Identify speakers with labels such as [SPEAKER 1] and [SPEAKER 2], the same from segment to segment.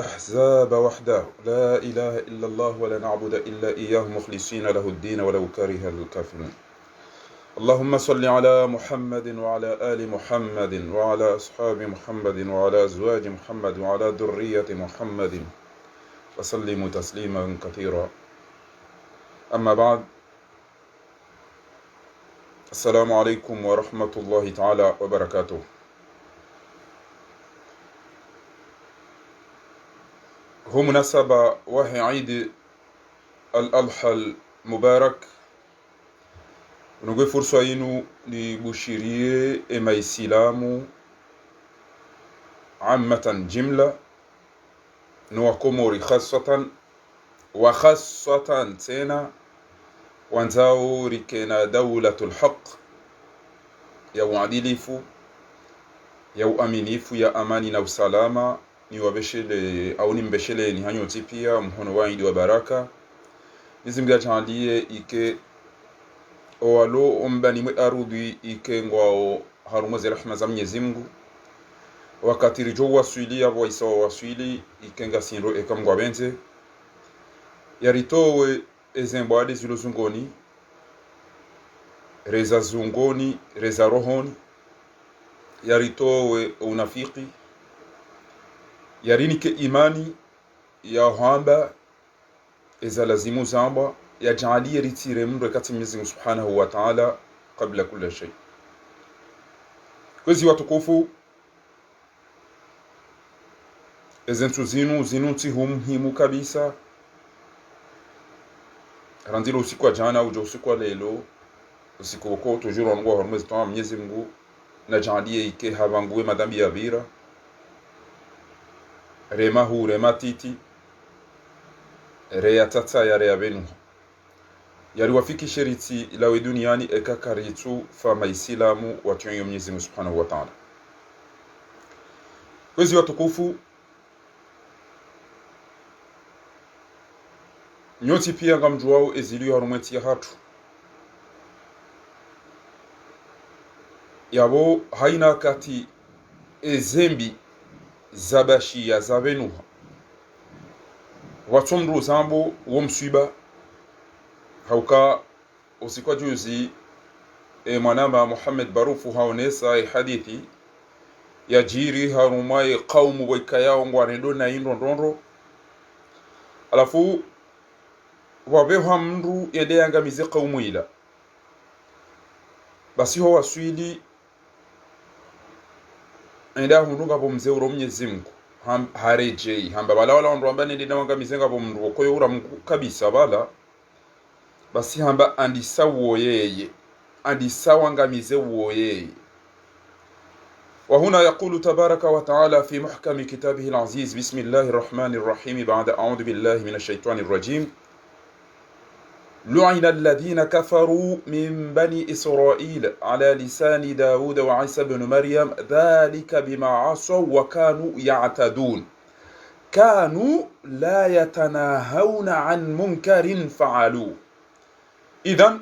[SPEAKER 1] الأحزاب وحده لا إله إلا الله ولا نعبد إلا إياه مخلصين له الدين ولو كره الكافرون. اللهم صل على محمد وعلى آل محمد وعلى أصحاب محمد وعلى أزواج محمد وعلى ذرية محمد وسلم تسليما كثيرا. أما بعد، السلام عليكم ورحمة الله تعالى وبركاته. هو مناسبة وهي عيد الأضحى المبارك. نقول فرصة إنه لبشيرية إما السلام عامة جملة نوكموري خاصة وخاصة تينا وانزاو ركنا دولة الحق يو عديليفو يو أمينيفو يا أماني وسلامة ni wabeshele au ni mbeshele ni hanyo tipia mhono waidi wa baraka nizimga chandiye ike owalo ombani mwe arudi ike ngwao harumoze rahma za Mwenyezi Mungu wakati rijo waswili abo isawa waswili ike ngasinro ekamgwa benze yaritowe ezembwade zilozungoni reza zungoni reza rohoni yaritowe unafiki yarinike imani ya hamba eza lazimu zamba ya jaali ritire mre kati Mwenyezi Mungu Subhanahu wa Ta'ala kabla kila shay. Kwezi watukufu ezentu zinu muhimu kabisa randilo usiku wa jana ujo usiku wa lelo usiku wako tujuru wangu wa hormezi tuwa Mwenyezi Mungu na jaali ike havanguwe madambi ya vira rema hu rema titi reya tata ya reya benu yari wafiki sheriti ilawe duniani eka karitu fama isilamu watuyo Mwenyezi Mungu Subhanahu wa Ta'ala. Kwezi watukufu nyoti pia ngamjuwao eziliyo harumeti ya hatu yabo haina kati ezembi zabashi ya zabenuha watumru zambo womswiba hauka usikwa juzi mwanamba Muhammad Barufu haonesa hadithi ya jiri harumai qaumu waikayao ngwaredo na indondondro alafu wabeho mndu yedeyanga mize qaumu ila basi ho waswili enda hunduga bomze uro Mwenyezi Mungu harejei hamba bala wala ndo ambane ndina wanga mizenga bomndu koyo ura Mungu kabisa bala basi hamba andisa woyeye andisa wanga mize woyeye. وهنا يقول تبارك وتعالى في محكم كتابه العزيز بسم الله الرحمن الرحيم بعد أعوذ بالله من الشيطان الرجيم لعن الذين كفروا من بني إسرائيل على لسان داود وعيسى بن مريم ذلك بما عصوا وكانوا يعتدون كانوا لا يتناهون عن منكر فعلوا. إذن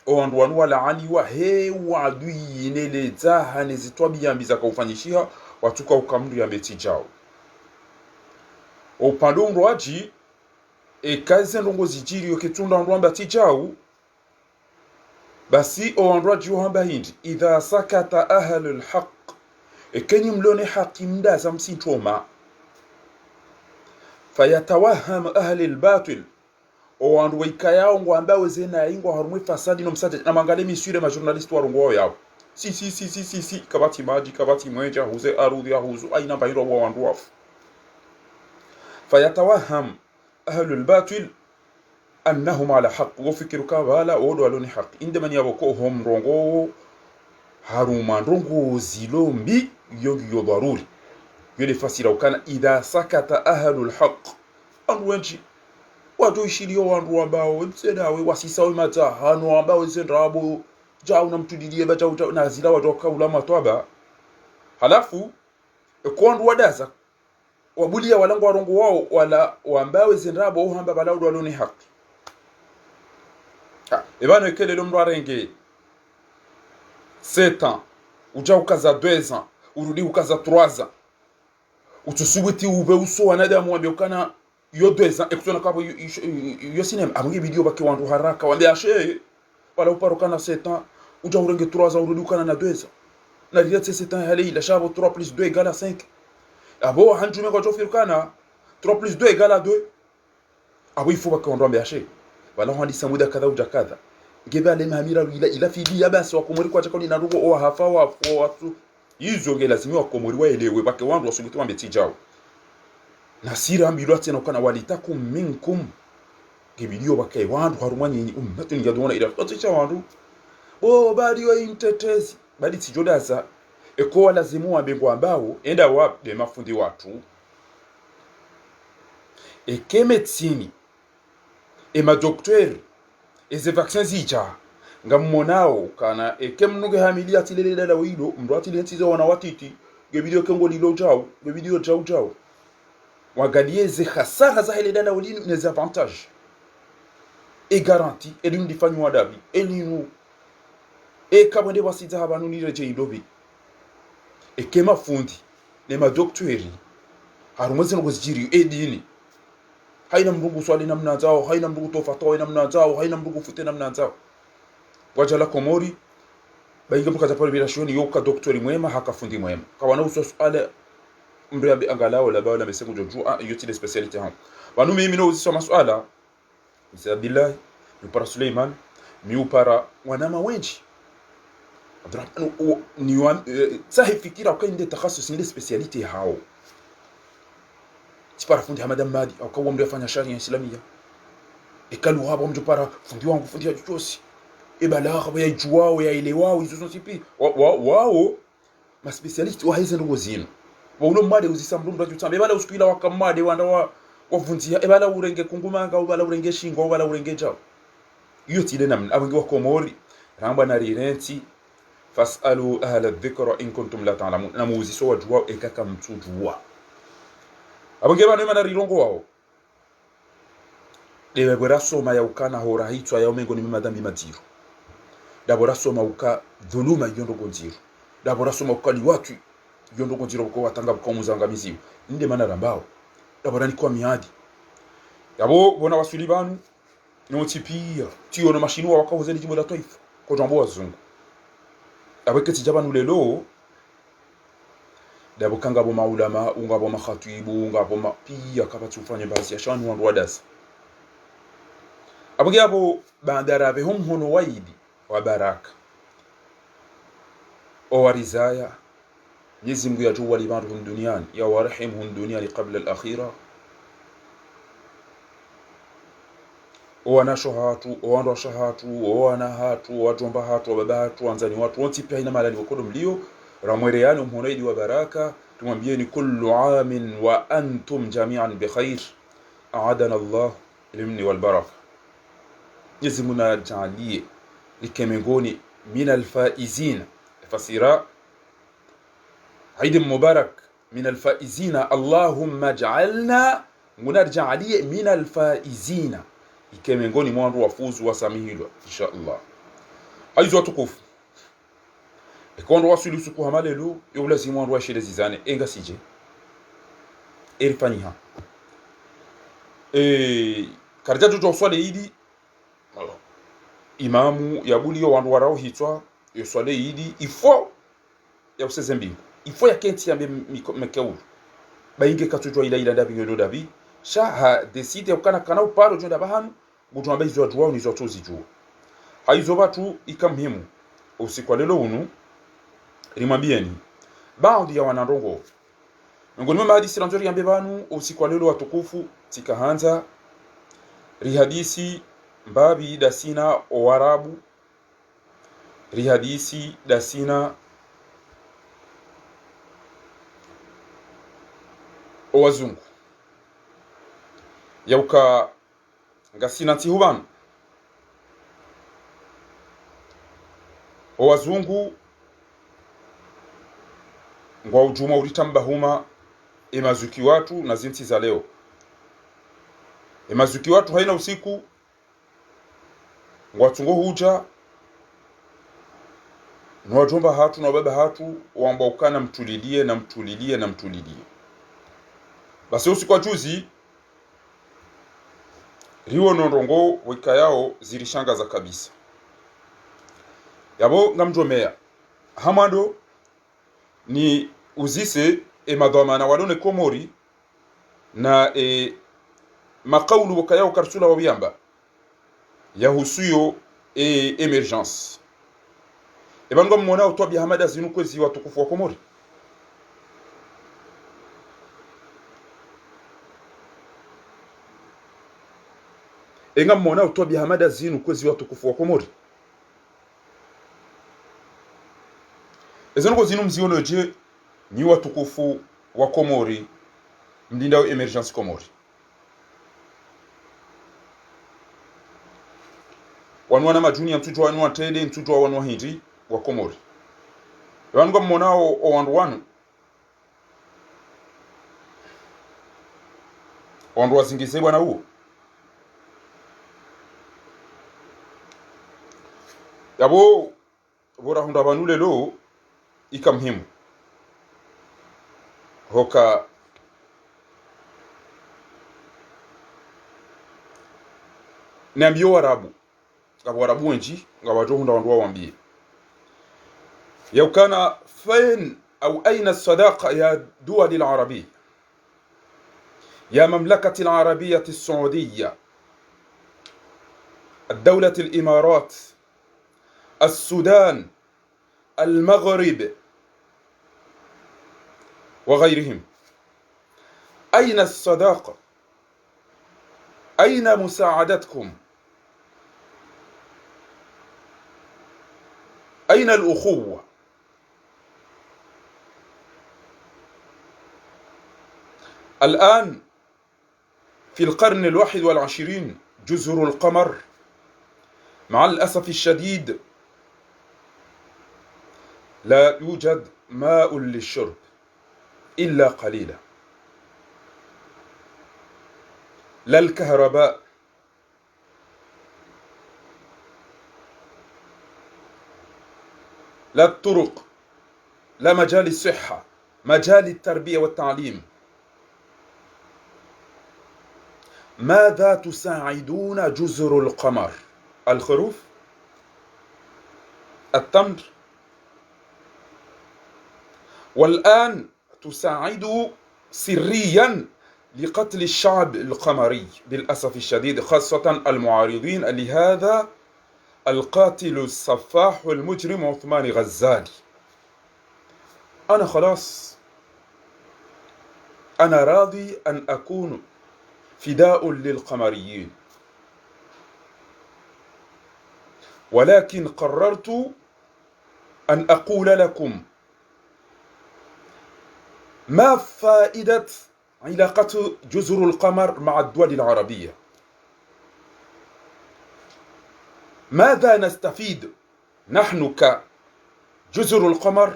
[SPEAKER 1] oandwanu walaaniwa he wadui nele zaha nezitwabi yambiza kaufanyishia watuka ukamdu ya beti jao upando mroaji ekaze ndongo zijiri yoketunda ndwamba tijau basi oandwaji uhamba hindi idha sakata ahlul haq ekenyi mlone haki mdaza msintoma fayatawaham ahlul batil owandu waikayao ngwamba wezena ingwa harumwe fasadi no msate na mangale misure ma journalist warungo yao si kabati maji kabati mwenja huze arudhi ya huzu aina bayiro wa wandu wafu fayatawaham ahlul batil annahum ala haqq wafikiru kabala wodo aloni haqq indemani yaboko hom rongo haruma rongo zilombi yogi yodaruri yole fasira ukana idha sakata ahlul haqq anwenji watu ishilio wandu ambao msedawe wasisawe mata hano ambao zendrabo jao na mtudilie bata na zila watu kaula matwaba halafu kwandu wadaza wabulia walango warongo wao wala ambao zendrabo uhamba balaudu waloni haki ebano ekele lomro arenge 7 ans uja ukaza 2 ans urudi ukaza 3 ans utusubuti ube uso wanadamu wabeukana yodweza ekutona kabo yo sinema abungi video bake wandu haraka wande ashe wala uparokana setan uja urenge 3 ans urudi ukana na 2 ans na ria setan hali la shabo 3 plus 2 égale à 5 abo hanjume kwa jofirkana 3 plus 2 égale à 2 abo il faut bake wandu ambe ashe wala handi samuda kadha uja kadha ngebe ale mahamira ila fidi ya basi wakomori kwa chakoni na rugo o hafa wa watu hizo nge lazima wakomori waelewe bake wandu wasungitwa mbeti jao nasira mbirwa tena kana walitakum minkum gebidio bake wandu harumani ummatu ngadona ila toticha wandu bo badi wa intetezi badi tijodaza eko lazimu wambengo ambao enda wa de mafundi watu eke medicine e ma docteur eze vaccins zija ngamonao kana eke mnuge hamilia tilele dala wilo mrwati lentizo wana watiti gebidio kengo lilo jao gebidio jao wagalie ze khasara za hele dala wili les avantages et garantie et l'une difanyu wadabi et linu et kabonde wasita habanu ni reje idobi et kema fundi ne ma docteuri harumweze no gozijiri edini haina mrugu swali namna zao haina mrugu tofato namna zao haina mrugu fute namna zao wajala komori bainga mkaza pale bila shoni yoka docteuri mwema hakafundi mwema kawana uso swale mbe ambi angalao la bawala mesengo jojua yoti de specialité ha banu mimi no uziswa maswala Mr. Abdullah para Suleiman para wanama wengi ni sahi fikira ukainde takhasus ni specialité hao para fundi Hamada Madi au kwa mtu afanya sharia islamia ekalu hapo mtu para fundi wangu fundi ajutosi balagha ya juwao ya ile wao hizo sipi wao ma specialiste wa hizo ndo zino wauno made uzisambu ndo tutambe bala usikuila wakamade wanda wavunzia ebala urenge kungumanga ubala urenge shingo ubala urenge jao iyo tile namna abangi wakomori ramba na rirenti fasalu ahla dhikra in kuntum la ta'lamun na muziso wajua ekaka mtujua abangi bana mana rirongo wao dewe boraso ma yaukana hora hitwa ya omengo ni madhambi matiru daboraso ma uka dhuluma yondo gonziro daboraso ma ukali watu yondo gonziro ko watanga ko muzangamizi nde mana rambao daborani kwa miadi yabo bona wasulibanu no tipia tio no mashinu wakahoze ni jimbo la taifa ko jambo wazungu abeketi jabanu lelo dabo kanga bo maulama ungabo makhatibu ungabo mapia kabatu ufanye basi ya shanu wandu wadasa abage abo bandara be hono waidi wa baraka o warizaya Mwenyezi Mungu yajua libantu duniani ya warhamhum duniani qabla al-akhirah wana shohatu wana shahatu wana hatu wajomba hatu babatu anzani watu wote pia ina malali wakodo mlio ramwereani mhonaidi wa baraka tumwambieni kullu amin wa antum jami'an bi khair a'adana Allah ilmni wal baraka Mwenyezi Mungu ajalie likemengoni min al-faizin fasira عيد مبارك من الفائزين اللهم اجعلنا منرجع عليه من الفائزين ikemengoni mwandu wafuzu wasamihilwa insha Allah aizo tukufu ekondo wasuli suku hamalelu yulazi mwandu wa shile zizane enga sije erifaniha karja jojo swale idi imamu yabuli yo wandu warao hitwa yo swale idi ifo ya usezembi il faut yakenti yambe mekeu bainge katujwa ila ndabi nyodo dabi sha ha decide ukana kana uparo jonda bahanu butu ambaye zo jwa ni zo tozi jwa haizo batu ikamhimu usiku lelo unu rimwambieni baadhi ya wanandongo ngoni mama hadisi ranzori yambe banu usiku lelo watukufu tikahanza rihadisi mbabi dasina owarabu rihadisi dasina wazungu yauka ngasina tihubanu wazungu ngwa ujuma ulitamba huma emazuki watu na zinti za leo emazuki watu haina usiku ngwa tungo huja nwajomba hatu na baba hatu wamba ukana mtulilie na mtulilie na mtulilie basi usiku wa juzi riwo nonrongo wika yao zilishangaza kabisa yabo ngamjomea hamando ni uzise madhamana walone Komori na makaulu wika yao karsula wabiyamba yahusuyo emergence ebango mmona otwabya hamada zinu kwezi watukufu wa Komori enga mmona otwabya hamada zinu kwezi watukufu wa Komori ezonuko zinu mziono je ni watukufu wa Komori mdindao emergence Komori wanwana majuni ya mtujwa wanwa tede mtujwa wanwa hindi wa Komori wanwa mmonao o wandu wazingize bwana huo yabo bora hunda banule lo ikamhimu hoka niambio warabu ngabo warabu wenji ngabo hunda wandu wambie يوكان فين أو أين الصداقة يا دول العربية يا مملكة العربية السعودية الدولة الإمارات السودان المغرب وغيرهم أين الصداقة أين مساعدتكم أين الأخوة الآن في القرن 21 جزر القمر مع الأسف الشديد لا يوجد ماء للشرب إلا قليلا لا الكهرباء لا الطرق لا مجال الصحة مجال التربية والتعليم ماذا تساعدون جزر القمر الخروف التمر والآن تساعد سريا لقتل الشعب القمري بالأسف الشديد خاصة المعارضين لهذا القاتل السفاح المجرم عثمان غزالي أنا خلاص أنا راضي أن أكون فداء للقمريين ولكن قررت أن أقول لكم ما فائدة علاقة جزر القمر مع الدول العربية ماذا نستفيد نحن كجزر القمر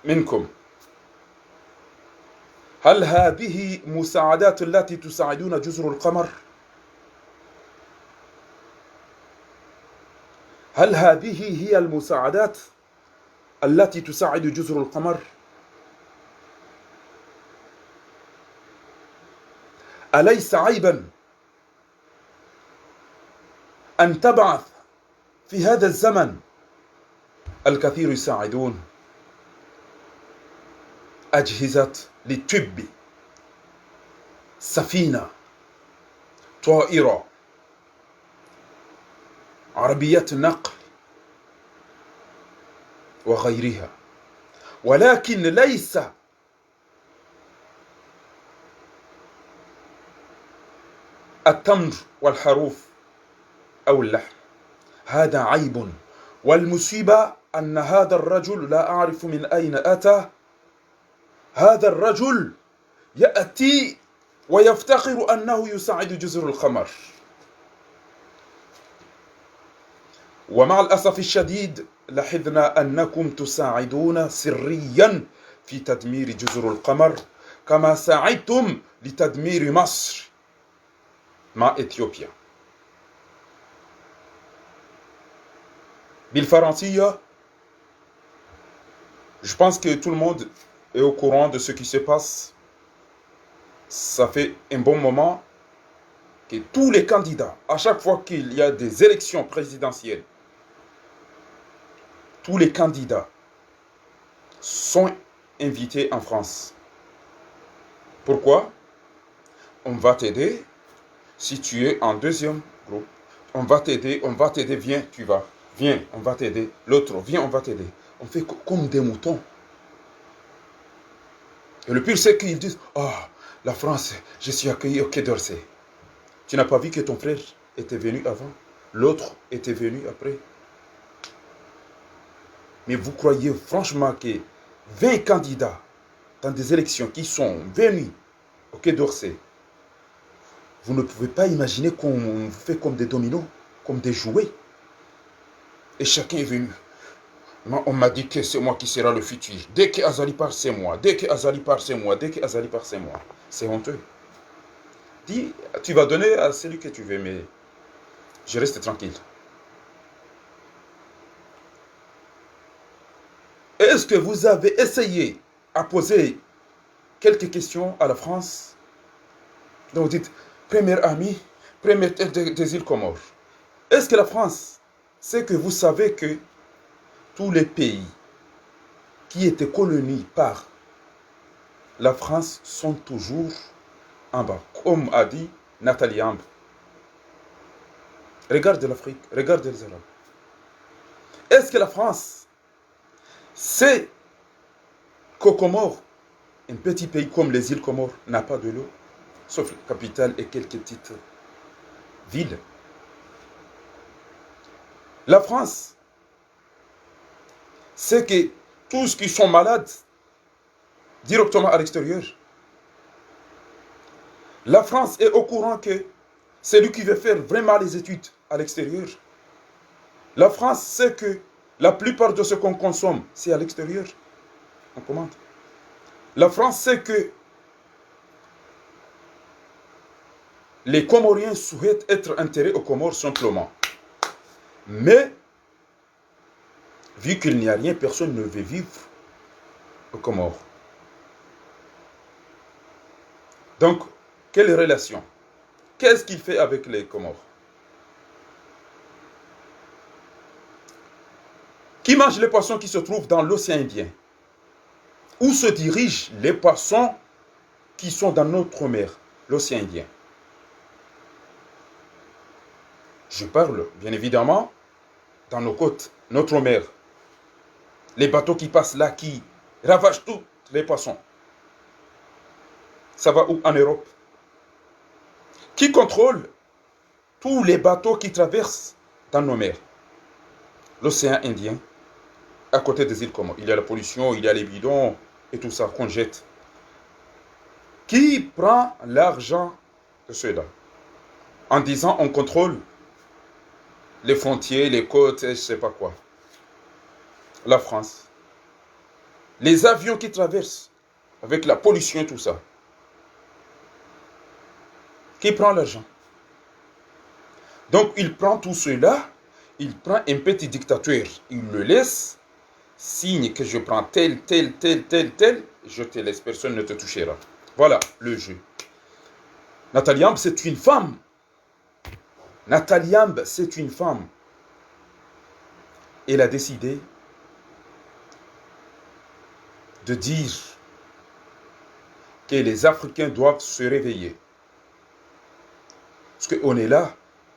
[SPEAKER 1] منكم هل هذه مساعدات التي تساعدون جزر القمر هل هذه هي المساعدات التي تساعد جزر القمر أليس عيبا أن تبعث في هذا الزمن الكثير يساعدون أجهزة للطب سفينة طائرة عربية نقل وغيرها ولكن ليس التمر والحروف أو اللحم هذا عيب والمصيبة أن هذا الرجل لا أعرف من أين أتى هذا الرجل يأتي ويفتخر أنه يساعد جزر القمر ومع الأسف الشديد لاحظنا أنكم تساعدون سريا في تدمير جزر القمر كما ساعدتم لتدمير مصر مع إثيوبيا بالفرنسية je pense que tout le monde est au courant de ce qui se passe. Ça fait un bon moment que tous les candidats, à chaque fois qu'il y a des élections présidentielles, tous les candidats sont invités en France. Pourquoi? On va t'aider si tu es en deuxième groupe. On va t'aider, viens, tu vas. Viens, on va t'aider. L'autre, viens, on va t'aider. On fait comme des moutons. Et le pire, c'est qu'ils disent, ah, la France, je suis accueilli au Quai d'Orsay. Tu n'as pas vu que ton frère était venu avant? L'autre était venu après? Mais vous croyez franchement que 20 candidats dans des élections qui sont venus au Quai d'Orsay, vous ne pouvez pas imaginer qu'on fait comme des dominos, comme des jouets. Et chacun est venu. On m'a dit que c'est moi qui sera le futur. Dès que Azali part, c'est moi. Dès que Azali part, c'est moi. Dès que Azali part, c'est moi. C'est honteux. Dis, tu vas donner à celui que tu veux, mais je reste tranquille. Est-ce que vous avez essayé à poser quelques questions à la France? Donc vous dites, première amie, première tête des îles Comores. Est-ce que la France sait que vous savez que tous les pays qui étaient colonisés par la France sont toujours en bas, comme a dit Nathalie Ambe. Regarde l'Afrique, regarde les Arabes. Est-ce que la France sait qu'aux Comores, un petit pays comme les îles Comores n'a pas de l'eau, sauf la capitale et quelques petites villes? La France sait que tous qui sont malades directement à l'extérieur. La France est au courant que c'est lui qui veut faire vraiment les études à l'extérieur. La France sait que la plupart de ce qu'on consomme, c'est à l'extérieur. On commande. La France sait que les Comoriens souhaitent être enterrés aux Comores simplement. Mais, vu qu'il n'y a rien, personne ne veut vivre aux Comores. Donc, quelle relation? Qu'est-ce qu'il fait avec les Comores? Qui mange les poissons qui se trouvent dans l'océan Indien? Où se dirigent les poissons qui sont dans notre mer, l'océan Indien? Je parle, bien évidemment, dans nos côtes, notre mer. Les bateaux qui passent là, qui ravagent tous les poissons. Ça va où? En Europe. Qui contrôle tous les bateaux qui traversent dans nos mers? L'océan Indien, à côté des îles Comores. Il y a la pollution, il y a les bidons et tout ça qu'on jette. Qui prend l'argent de ceux-là? En disant on contrôle les frontières, les côtes, je ne sais pas quoi. La France. Les avions qui traversent avec la pollution et tout ça. Qui prend l'argent? Donc il prend tout cela, il prend un petit dictateur, il le laisse, signe que je prends tel, je te laisse, personne ne te touchera. Voilà le jeu. Nathalie Ambe, c'est une femme. Nathalie Ambe, c'est une femme. Elle a décidé de dire que les Africains doivent se réveiller. Parce qu'on est là,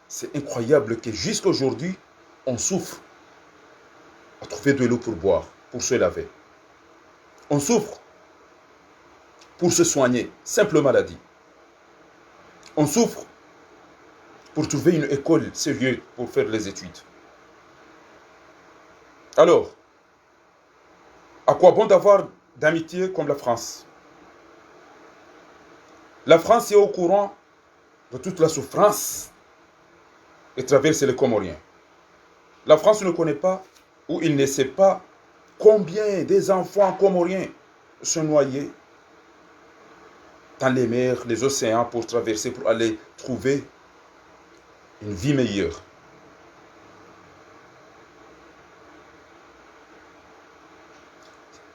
[SPEAKER 1] c'est incroyable que jusqu'à aujourd'hui, on souffre à trouver de l'eau pour boire, pour se laver. On souffre pour se soigner, simple maladie. On souffre pour trouver une école sérieuse pour faire les études. Alors, à quoi bon d'avoir d'amitié comme la France? La France est au courant de toute la souffrance et traverse les Comoriens. La France ne connaît pas ou il ne sait pas combien des enfants comoriens sont noyés dans les mers, les océans pour traverser, pour aller trouver une vie meilleure.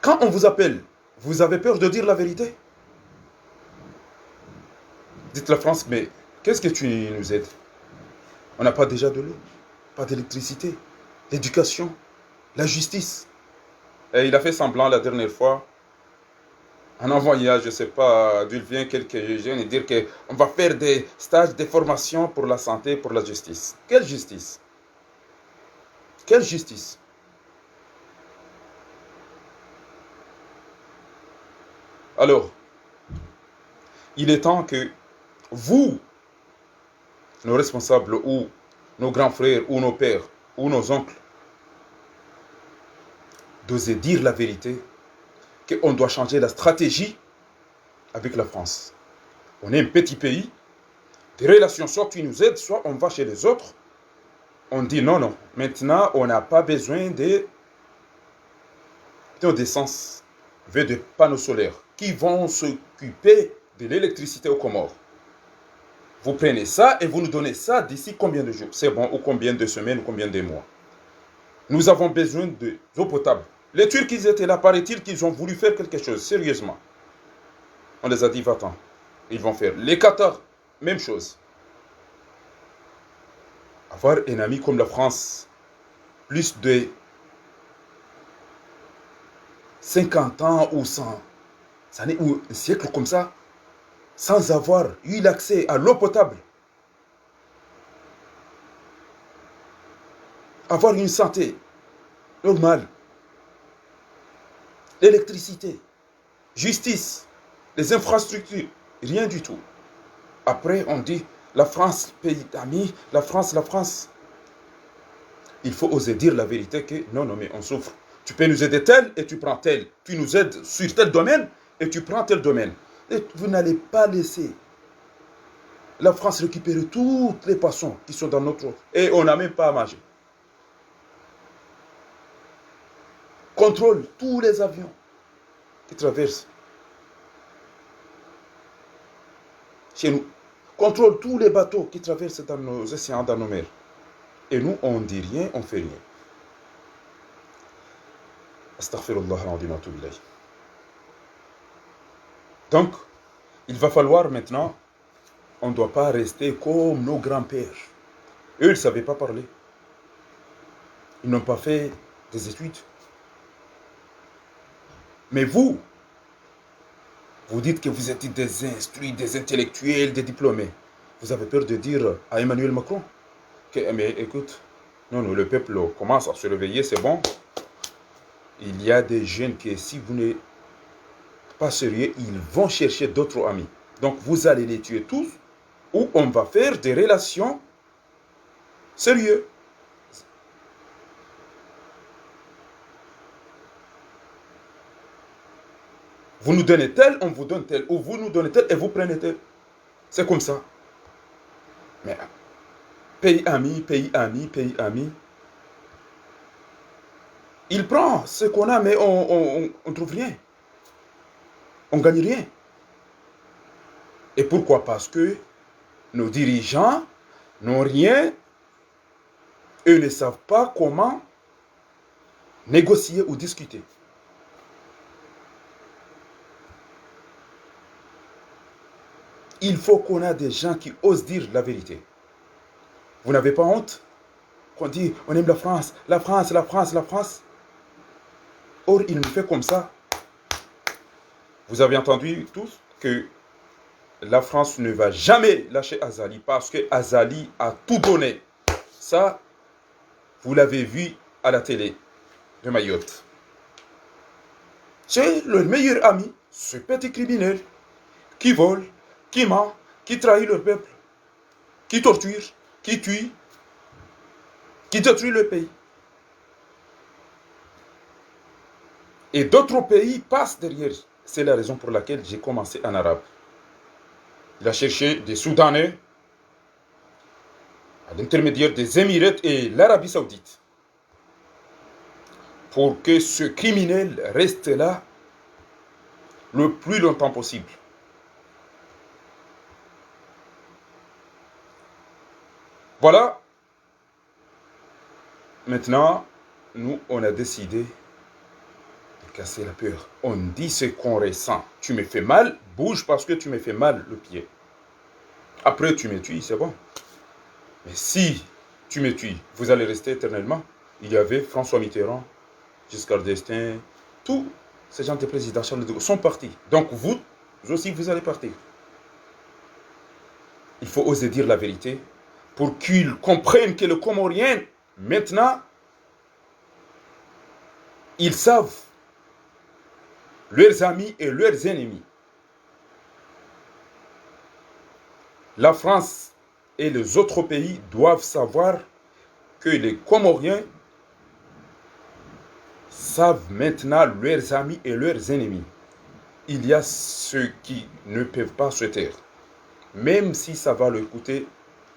[SPEAKER 1] Quand on vous appelle Vous avez peur de dire la vérité? Dites la France, mais qu'est-ce que tu nous aides? On n'a pas déjà de l'eau, pas d'électricité, l'éducation, la justice. Et il a fait semblant la dernière fois, en envoyant, je ne sais pas d'où il vient, quelques jeunes, et dire qu'on va faire des stages de formation pour la santé, pour la justice. Quelle justice? Quelle justice? Alors, il est temps que vous, nos responsables ou nos grands frères ou nos pères ou nos oncles, d'oser dire la vérité, qu'on doit changer la stratégie avec la France. On est un petit pays, des relations, soit tu nous aides, soit on va chez les autres. On dit non, non, maintenant on n'a pas besoin d'essence, de panneaux solaires qui vont s'occuper de l'électricité aux Comores. Vous prenez ça et vous nous donnez ça d'ici combien de jours? C'est bon, ou combien de semaines, ou combien de mois? Nous avons besoin d'eau potable. Les Turcs, ils étaient là, paraît-il qu'ils ont voulu faire quelque chose, sérieusement. On les a dit, va-t'en. Ils vont faire. Les Qatars, même chose. Avoir un ami comme la France, plus de 50 ans ou 100 années, ou un siècle comme ça, sans avoir eu l'accès à l'eau potable, avoir une santé normale, l'électricité, justice, les infrastructures, rien du tout. Après, on dit, la France, pays d'amis, la France, la France. Il faut oser dire la vérité que non, non, mais on souffre. Tu peux nous aider tel et tu prends tel. Tu nous aides sur tel domaine et tu prends tel domaine. Et vous n'allez pas laisser la France récupérer toutes les poissons qui sont dans notre eau. Et on n'a même pas à manger. Contrôle tous les avions qui traversent chez nous. Contrôle tous les bateaux qui traversent dans nos océans, dans nos mers. Et nous, on ne dit rien, on ne fait rien. Astaghfirullah al-azim wa atubu ilayh. Donc, il va falloir maintenant, on ne doit pas rester comme nos grands-pères. Eux, ils ne savaient pas parler. Ils n'ont pas fait des études. Mais vous, vous dites que vous êtes des instruits, des intellectuels, des diplômés. Vous avez peur de dire à Emmanuel Macron que, mais écoute, non, non, le peuple commence à se réveiller, c'est bon. Il y a des jeunes qui, si vous n'êtes pas sérieux, ils vont chercher d'autres amis. Donc, vous allez les tuer tous, ou on va faire des relations sérieuses. Vous nous donnez tel, on vous donne tel. Ou vous nous donnez tel et vous prenez tel. C'est comme ça. Mais pays ami, pays ami, pays ami. Il prend ce qu'on a, mais on ne trouve rien. On ne gagne rien. Et pourquoi? Parce que nos dirigeants n'ont rien. Eux ne savent pas comment négocier ou discuter. Il faut qu'on ait des gens qui osent dire la vérité. Vous n'avez pas honte? Qu'on dit, on aime la France, la France, la France, la France. Or, il nous fait comme ça. Vous avez entendu tous que la France ne va jamais lâcher Azali parce que Azali a tout donné. Ça, vous l'avez vu à la télé de Mayotte. C'est le meilleur ami, ce petit criminel qui vole, qui ment, qui trahit le peuple, qui torture, qui tue, qui détruit le pays. Et d'autres pays passent derrière. C'est la raison pour laquelle j'ai commencé en arabe. Il a cherché des Soudanais à l'intermédiaire des Émirats et l'Arabie Saoudite pour que ce criminel reste là le plus longtemps possible. Voilà. Maintenant, nous, on a décidé de casser la peur. On dit ce qu'on ressent. Tu me fais mal, bouge parce que tu me fais mal le pied. Après, tu me tues, c'est bon. Mais si tu me tues, vous allez rester éternellement. Il y avait François Mitterrand, Giscard d'Estaing, tous ces gens de présidents Charles de Gaulle sont partis. Donc vous aussi, vous allez partir. Il faut oser dire la vérité pour qu'ils comprennent que le Comorien, maintenant, ils savent leurs amis et leurs ennemis. La France et les autres pays doivent savoir que les Comoriens savent maintenant leurs amis et leurs ennemis. Il y a ceux qui ne peuvent pas se taire, même si ça va leur coûter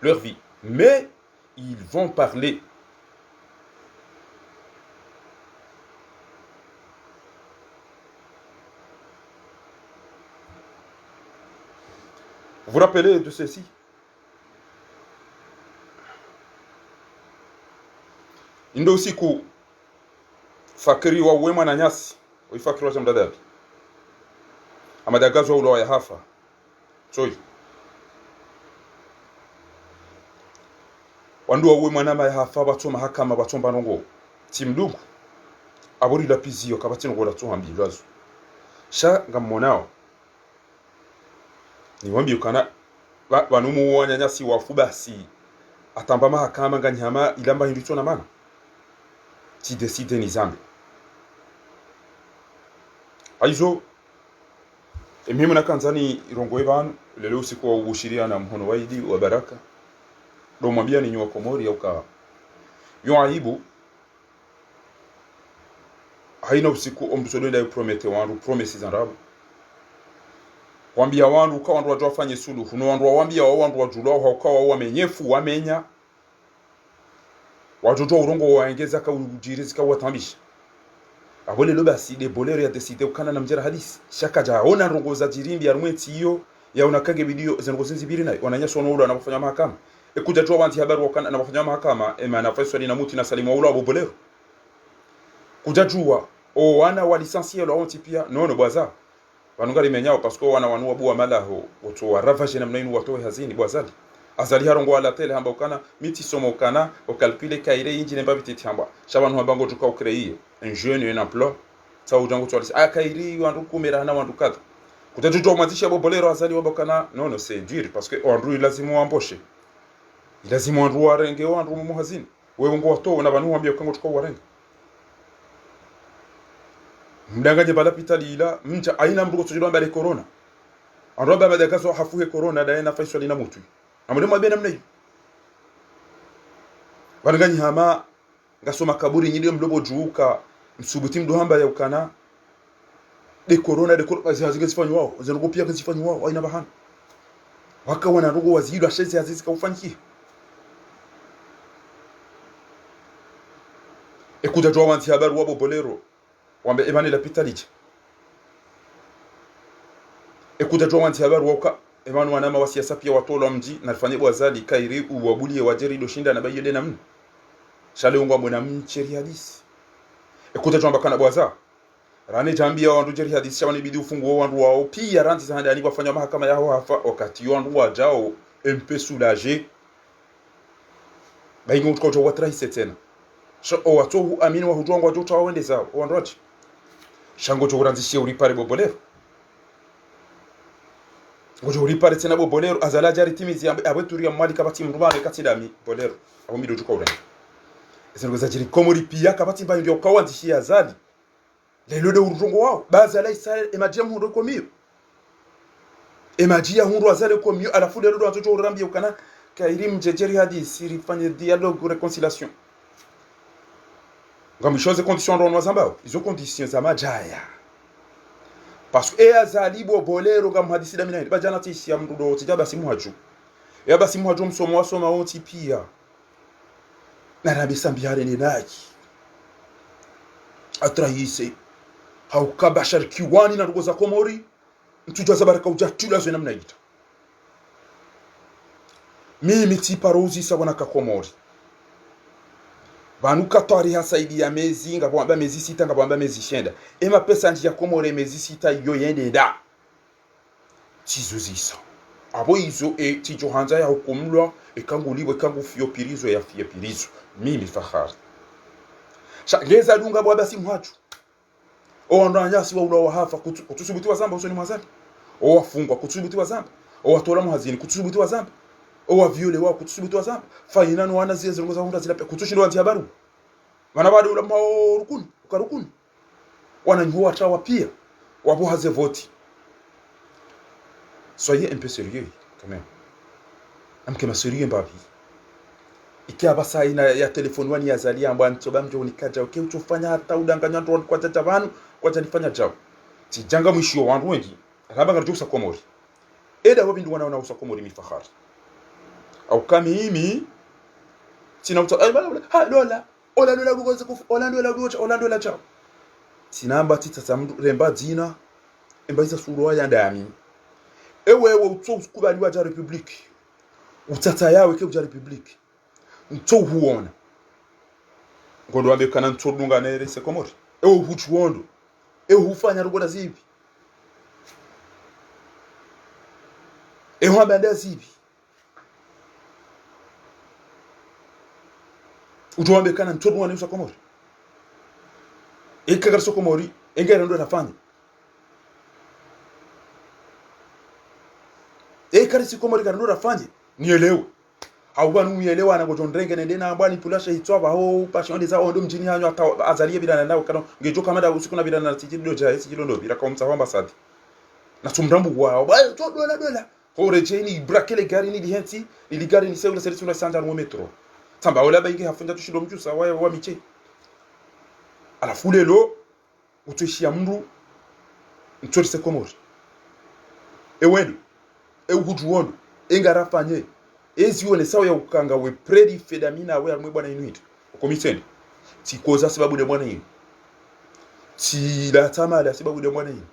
[SPEAKER 1] leur vie. Mais ils vont parler. Vous vous rappelez de ceci? Indo usiku fakiri wa wema na nyasi uifakiri wa mdadabi amadagazwa ulo ya hafa choi wandu wa wema na ya hafa batoma hakama batomba nongo timdugu abori la pizio kabatino gola tuhambye lwazo sha ngamonao ni wambi ukana banumu wa nyasi wafu basi atamba mahakama nganyama ilamba hindito na mana ti decide ni zambi aizo mimi na kanzani irongoe banu lelo usiku wa ubushiria na mhono waidi wa baraka do mwambia ni nywa Komori au ka yo aibu haina usiku ombusodo da promete wandu promises arabu wambia wandu ka wandu wajafanye suluhu no wandu wambia wandu wajulo haukawa wamenyefu wamenya wajojo urongo waengeza ka ujirizi ka watambisha abole lo basi de bolero ya decide ukana na mjera hadisi shaka jaona rongo za jirimbi ya rumweti hiyo ya unakage video zengo zinzibiri nayo wananyaswa ulo anapofanya mahakama ekuja tu wanti habari wakana anapofanya mahakama na faiswa ni namuti na salimu ulo abo bolero kuja jua o wana wa licencié lo onti pia nono bwaza banunga limenyao parce que wana wanua bua malaho oto wa ravage na mnainu watoe hazini bwazali azali harongo ala tele hamba ukana miti somo ukana o calcule kaire inji nemba bititi hamba shabanu habango tuka ukreiye un jeune un emploi sa ujango twalisi akairi wandu kumera na wandu kata kutajuto mwanzisha bolero azali wamba ukana non c'est dur parce que wandu lazima embaucher lazima wandu warenge wandu mu hazini wewe ngo wato na banu wambia ukango tuka warenge mdangaje bala pitali ila mcha aina mrugo tujiro mbale corona anroba badakaso hafuhe corona daena faiswa lina mutu amulema bena mnayi banganyi hama ngasoma kaburi nyidi mlobo juuka msubuti mduhamba ya ukana de corona zingezifanywa wao zirugo pia kuzifanywa wao aina bahana waka wana rugo wazidu ashezi azizika ufanyikie ekuja jwa wanti habaru wabo bolero wambe ebani la pitalicha ekuja jwa wanti habaru waka emanu wanama wa siasa pia watolo mji na rifanye bwazali kairi uwabulie wajeri doshinda na bayele na mnu shale ungwa mbona mcheri hadisi ekuta jwamba kana bwaza rane jambia wandu jeri hadisi shabani bidi ufungu wandu wao pia ranti za handani wafanya mahakama yao hafa wakati wandu wajao mpe soulagé baingo utko watrahi tena sho o watu amini wa hujwangu wajuta wende zao wandu wachi shango choranzishie uripare bobolero ngojo uripare tena bobolero azala jari timizi abeturia mwali kabati mrubane katidami bolero abo mido tuko urani esengo za jiri Komori pia kabati mbayo ndio kawanzishia azali lelo de urongo wao baza la Israel emajia mundo komio emajia hundo azali komio alafu lelo do atoto urambia ukana kairi mjejeri hadisi rifanye dialogue réconciliation ngam chose conditions ndo nwazambao izo conditions za majaya parce que azali bo bolero ngam hadisi da mina bajana tisi ya mrudo tijaba simu haju ya basi mu haju msomo wasoma wonti pia na rabi sambiare ni naki atrahise haukabashar kiwani na ndugu za Komori mtujwa za baraka ujatula zo namna yita mimi ti parozi sawa na Komori Banu katwari hasaidi ya mezi ngabwamba mezi sita ngabwamba mezi shenda. Ema pesa njia komore mezi sita yo yende da. Tizuzisa. Abo izo tijo hanja ya hukumlwa liwe kangu fio pirizo ya fia pirizo. Mimi fahari. Leza dunga bwaba si mwachu. Ondanya si wa ulawa hafa kutusubutiwa zamba usoni mwazani. Wafungwa kutusubutiwa zamba. Watola muhazini kutusubutiwa zamba. Viole wao kutusubutiwa zamba. Fainano wana zile zilongoza hunda zila kutushindo wanti habaru. Wana bado ula rukuni ukarukuni. Wananyua tawa pia. Wabo haze voti. Soyez un peu sérieux quand même. Amkema sérieux mbabi. Ikia basa ina ya telefoni wani ya zali amba ntoba mjo nikaja okay utofanya hata udanganya ndo kwa tata banu kwa tanifanya jao. Ti janga mwisho wandu wengi. Raba ngarjo sa komori. Eda wabi ndu wana usa komori mifahari. Au kami himi tina uta ha lola ola lola gugoze ku ola lola chao. Tinamba tita samdu remba dina emba isa suru ya ndami. Ewe utso kubali wa republique. Utata yawe ke wa republique. Nto huona ngondo wambe kana ntodunga nere se komori huchuondo hufanya rugoda zipi wambe nda zipi utuwambe kana ntodunga nere se komori kagar so komori engera ndo nafanya kari si komori kana ndo nafanya nielewe Auba numielewa na gojondrenge nende na ambani pulasha hitwa ho passion des ndo mjini hanyo azalie bila na kana ngejo kama da usiku na bila na tijido ja sijilo ndo bila kwa mtawa ambasadi na tumrambu wao ba to dola hore jeni brakele gari ni lihenti ili gari ni seula selection na sanja no metro tamba wala baingi hafunda tushindo mjusa wa miche alafu lelo utuishia mndu ntori se komori ewendo hujuondo engarafanye ezione sawa ya ukanga we predi fedamina we almwe bwana inuit ukomitende tikoza sababu de bwana yini ti la tamala sababu de bwana yini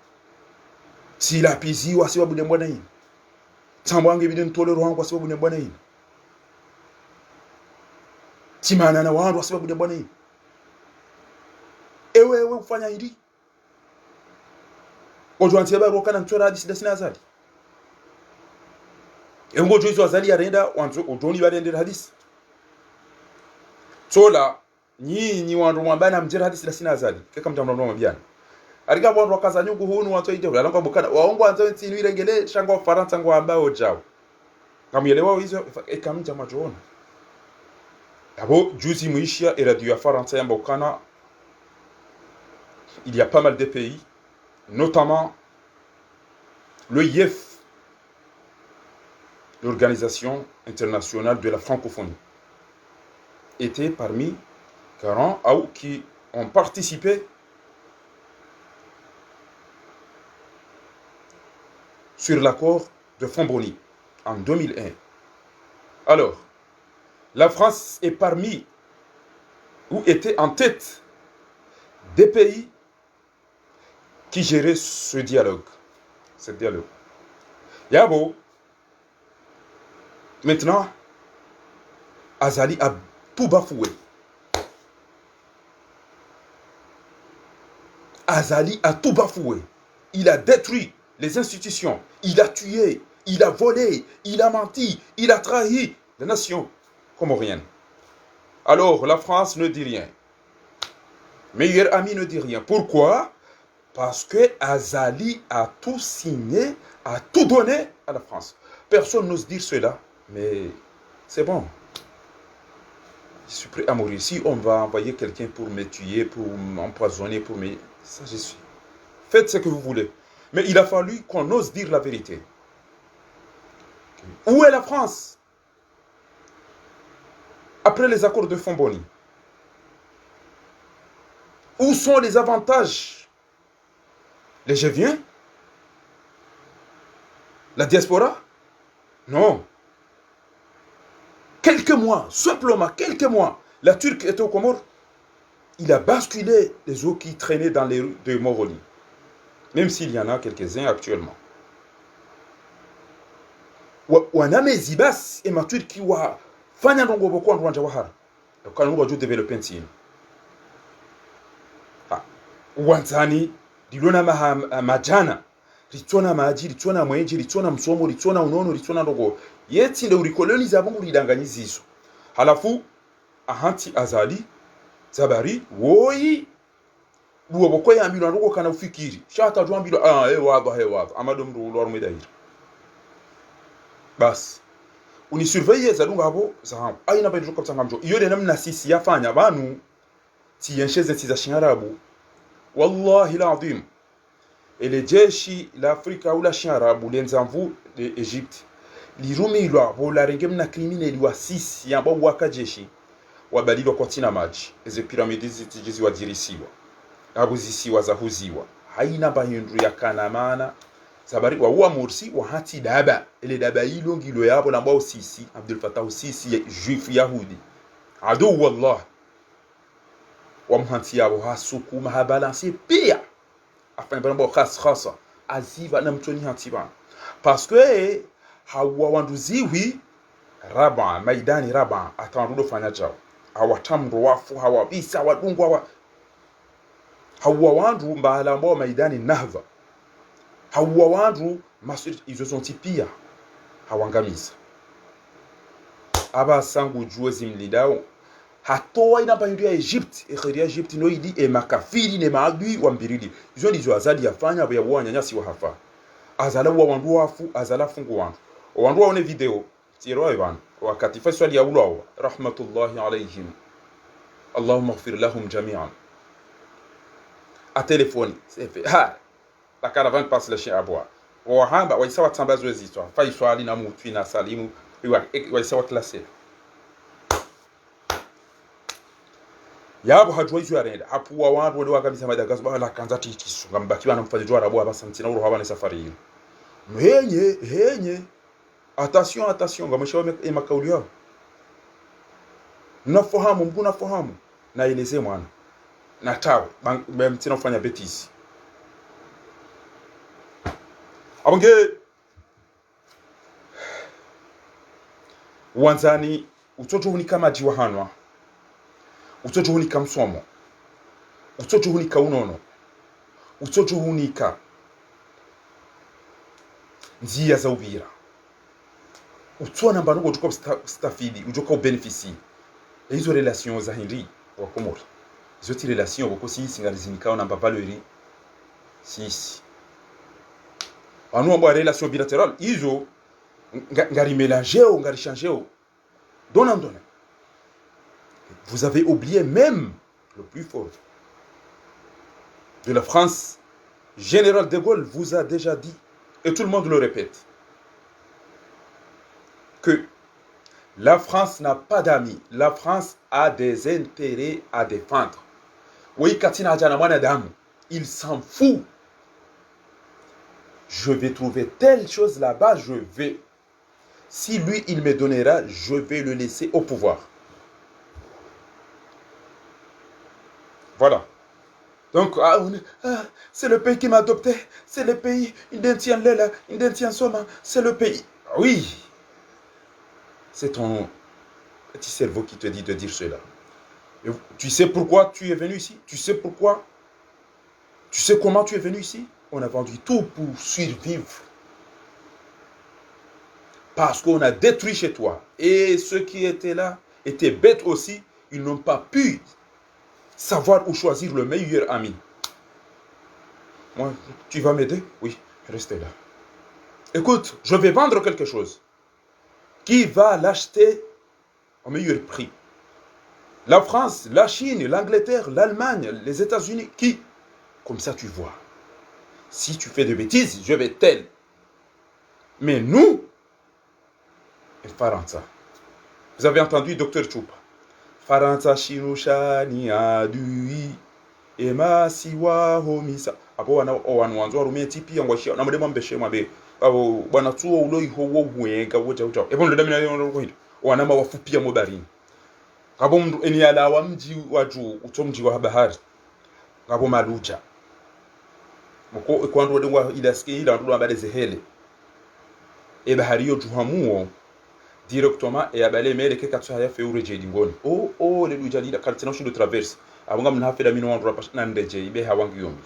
[SPEAKER 1] ti la piziwa sababu de bwana yini tambwange bidin tolero wangu sababu de bwana yini ti manana wangu sababu de bwana yini ewe ufanya hili ojo antiaba rokana ntora hadisi dasina azali Engo joizo azali arenda wanzo odoni barendera hadisi. Tola nyinyi wandu mwambana mjera hadisi la sina azali. Keka mtamndo mwabiana. Alika wandu wakaza nyungu hunu watu ite ulalanga bukana. Waongo anzo ntinu irengele shangwa Faransa ngo ambao jao. Kamuelewa hizo ekamja majoona. Abo juzi muishia radio ya Faransa yamba ukana. Il y a pas mal de pays, notamment le IEF, l'Organisation internationale de la francophonie, était parmi 40 qui ont participé sur l'accord de Fomboni en 2001. Alors, la France est parmi, ou était en tête des pays qui géraient ce dialogue. Yabo, maintenant, Azali a tout bafoué. Azali a tout bafoué. Il a détruit les institutions. Il a tué. Il a volé. Il a menti. Il a trahi la nation comorienne. Alors, la France ne dit rien. Meilleur ami ne dit rien. Pourquoi? Parce que Azali a tout signé, a tout donné à la France. Personne n'ose dire cela. Mais c'est bon. Je suis prêt à mourir. Si on va envoyer quelqu'un pour me tuer, pour m'empoisonner, pour me... Ça, je suis. Faites ce que vous voulez. Mais il a fallu qu'on ose dire la vérité. Où est la France? Après les accords de Fomboni. Où sont les avantages? Les je viens? La diaspora? Non. Quelques mois, simplement quelques mois, la Turque était au Comores. Il a basculé les eaux qui traînaient dans les rues de Moroni. Même s'il y en a quelques-uns actuellement. Waname zibas et ma Turque wa fanya ndongo boko ndwanja wahara. kana ngo jo development yin wanzani dilona majana ritona maji ritona mwenji ritona msomo ritona unono ritona ndogo yeti nde urikoloniza bungu ridanganyizizo halafu ahanti azali zabari woi duwo boko yambiro ndogo kana ufikiri shata jwambiro wadha amado mrulo arumedahira bas unisurveiller zadunga hapo za aina bendo kwa tsangamjo iyo de namna sisi yafanya banu tiyensheze tiza sharabu wallahi alazim ele jeshi la Afrika ula sharabu lenzamvu de Egypte lirumilwa bola rengemna criminali wa sisi ambao wakajeshi wabalilwa kwa tina maji eze piramidi zitijizi wadirisiwa abuzisiwa zahuziwa haina bayindru ya kanamana zabari wa uwa Morsi wa hati daba ele daba hilo ngilo yabo na mbao sisi Abdel Fattah sisi juif yahudi adu wallah wa mhanti yabo hasuku mahabalansi pia afin bambo khasa aziba na mtoni hatiba parce que hawa wanduziwi raba maidani raba atanrudo fanya jao hawatamro wafu hawabisa wadungwa hawa wandu mbala mbao maidani nahva hawa wandu masuri izo zonti pia hawangamiza aba sangu juozi mlidao hatoa ina bayuri ya Egypt ekhiri ya Egypt no idi e makafiri ne maadui wa mbiridi izo ndizo azali yafanya abo yabo nyanyasi wa hafa azala wa wandu wafu azala fungu wandu waone video tiro iban wakati fa swali ya ulwa rahmatullahi alayhim Allahumma ighfir lahum jami'an a telefone c'est fait la caravane passe le chien à boire wa hamba wa isawa tambazo ezitwa fa iswali na mutu na salimu wa isawa classe yabo hajwa izo yarenda hapuwa wandu wale wakabisa madagazo bala kanza tikiso ngambaki bana mfaji jwa rabu abasantina uro habane safari hiyo henye attention ngamshawe emakauli yao nafahamu mbona fahamu na eleze mwana na tawe mtina kufanya betisi abonge wanzani utoto huni kama jiwahanwa utoto huni kamsomo utoto huni kaunono utoto huni ka nzia za ubira utona mbanugo tuko stafidi ujoka benefisi hizo relations za Henry wa Komori izo relation boko sisi ngalizinikao na mbapalo iri sisi anu amba relation bilatérale izo ngari mélangeo ngari changeo donnant. Vous avez oublié même le plus fort de la France. Général de Gaulle vous a déjà dit, et tout le monde le répète, que la France n'a pas d'amis. La France a des intérêts à défendre. Oui, Katina Djanamana Dam, il s'en fout. Je vais trouver telle chose là-bas, je vais. Si lui, il me donnera, je vais le laisser au pouvoir. Voilà. Donc, c'est le pays qui m'a adopté. C'est le pays, il détient l'aile, il détient Soma. C'est le pays. Oui. C'est ton petit cerveau qui te dit de dire cela. Et tu sais pourquoi tu es venu ici? Tu sais pourquoi? Tu sais comment tu es venu ici? On a vendu tout pour survivre. Parce qu'on a détruit chez toi. Et ceux qui étaient là étaient bêtes aussi. Ils n'ont pas pu savoir où choisir le meilleur ami. Moi, tu vas m'aider? Oui, restez là. Écoute, je vais vendre quelque chose. Qui va l'acheter au meilleur prix? La France, la Chine, l'Angleterre, l'Allemagne, les États-Unis. Qui? Comme ça, tu vois. Si tu fais de bêtises, je vais tel. Mais nous, Faransa. Vous avez entendu Dr Choupa? Faransa Shinusha ni adui ema siwa homisa. Apo wanwanzo rumeti pia ngwashia na mdema mbeshe mabe. Abo bwana tuo ulo ihowo huenga wote uta. Ebo ndo damina yo ko hito. Wanama wafupia mobarini. Kabo mndu eni ala wa mji wa juu utomji wa bahari. Kabo malucha. Mko kwando ndwa ila ski ila ndo abade zehele. E bahari yo juhamuo directement et abale mele ke katsa ya fe ureje dingoni o le lujali da kaltina shi de traverse abanga mna hafe da mino wandra pas nan deje ibe hawangi yombi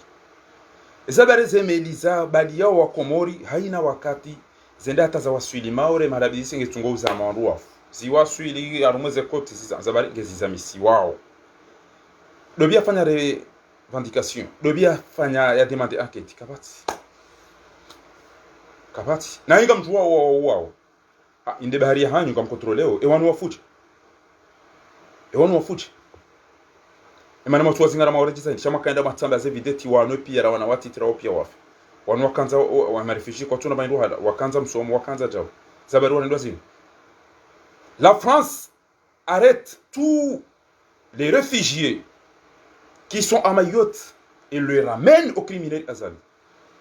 [SPEAKER 1] ezabare zemeliza balia wa komori haina wakati zenda hata za waswili maore marabi singe tungo za manruafu ziwaswili arumeze kote zabare geziza misi wao dobia fanya revendication dobia fanya ya demande enquête kabati na inga mtu wao inde bahari hanyu ngam kontroleo ewanu wafuche emana matu wazingara maore design chama kaenda matamba ze videti wano pia wana watitira opia wafi wanu wakanza wa marefugee kwa tuna baindu hala wakanza msomo wakanza jao zabaru wana ndwazini. La France arrête tous les réfugiés qui sont à Mayotte et les ramène au criminel Azali.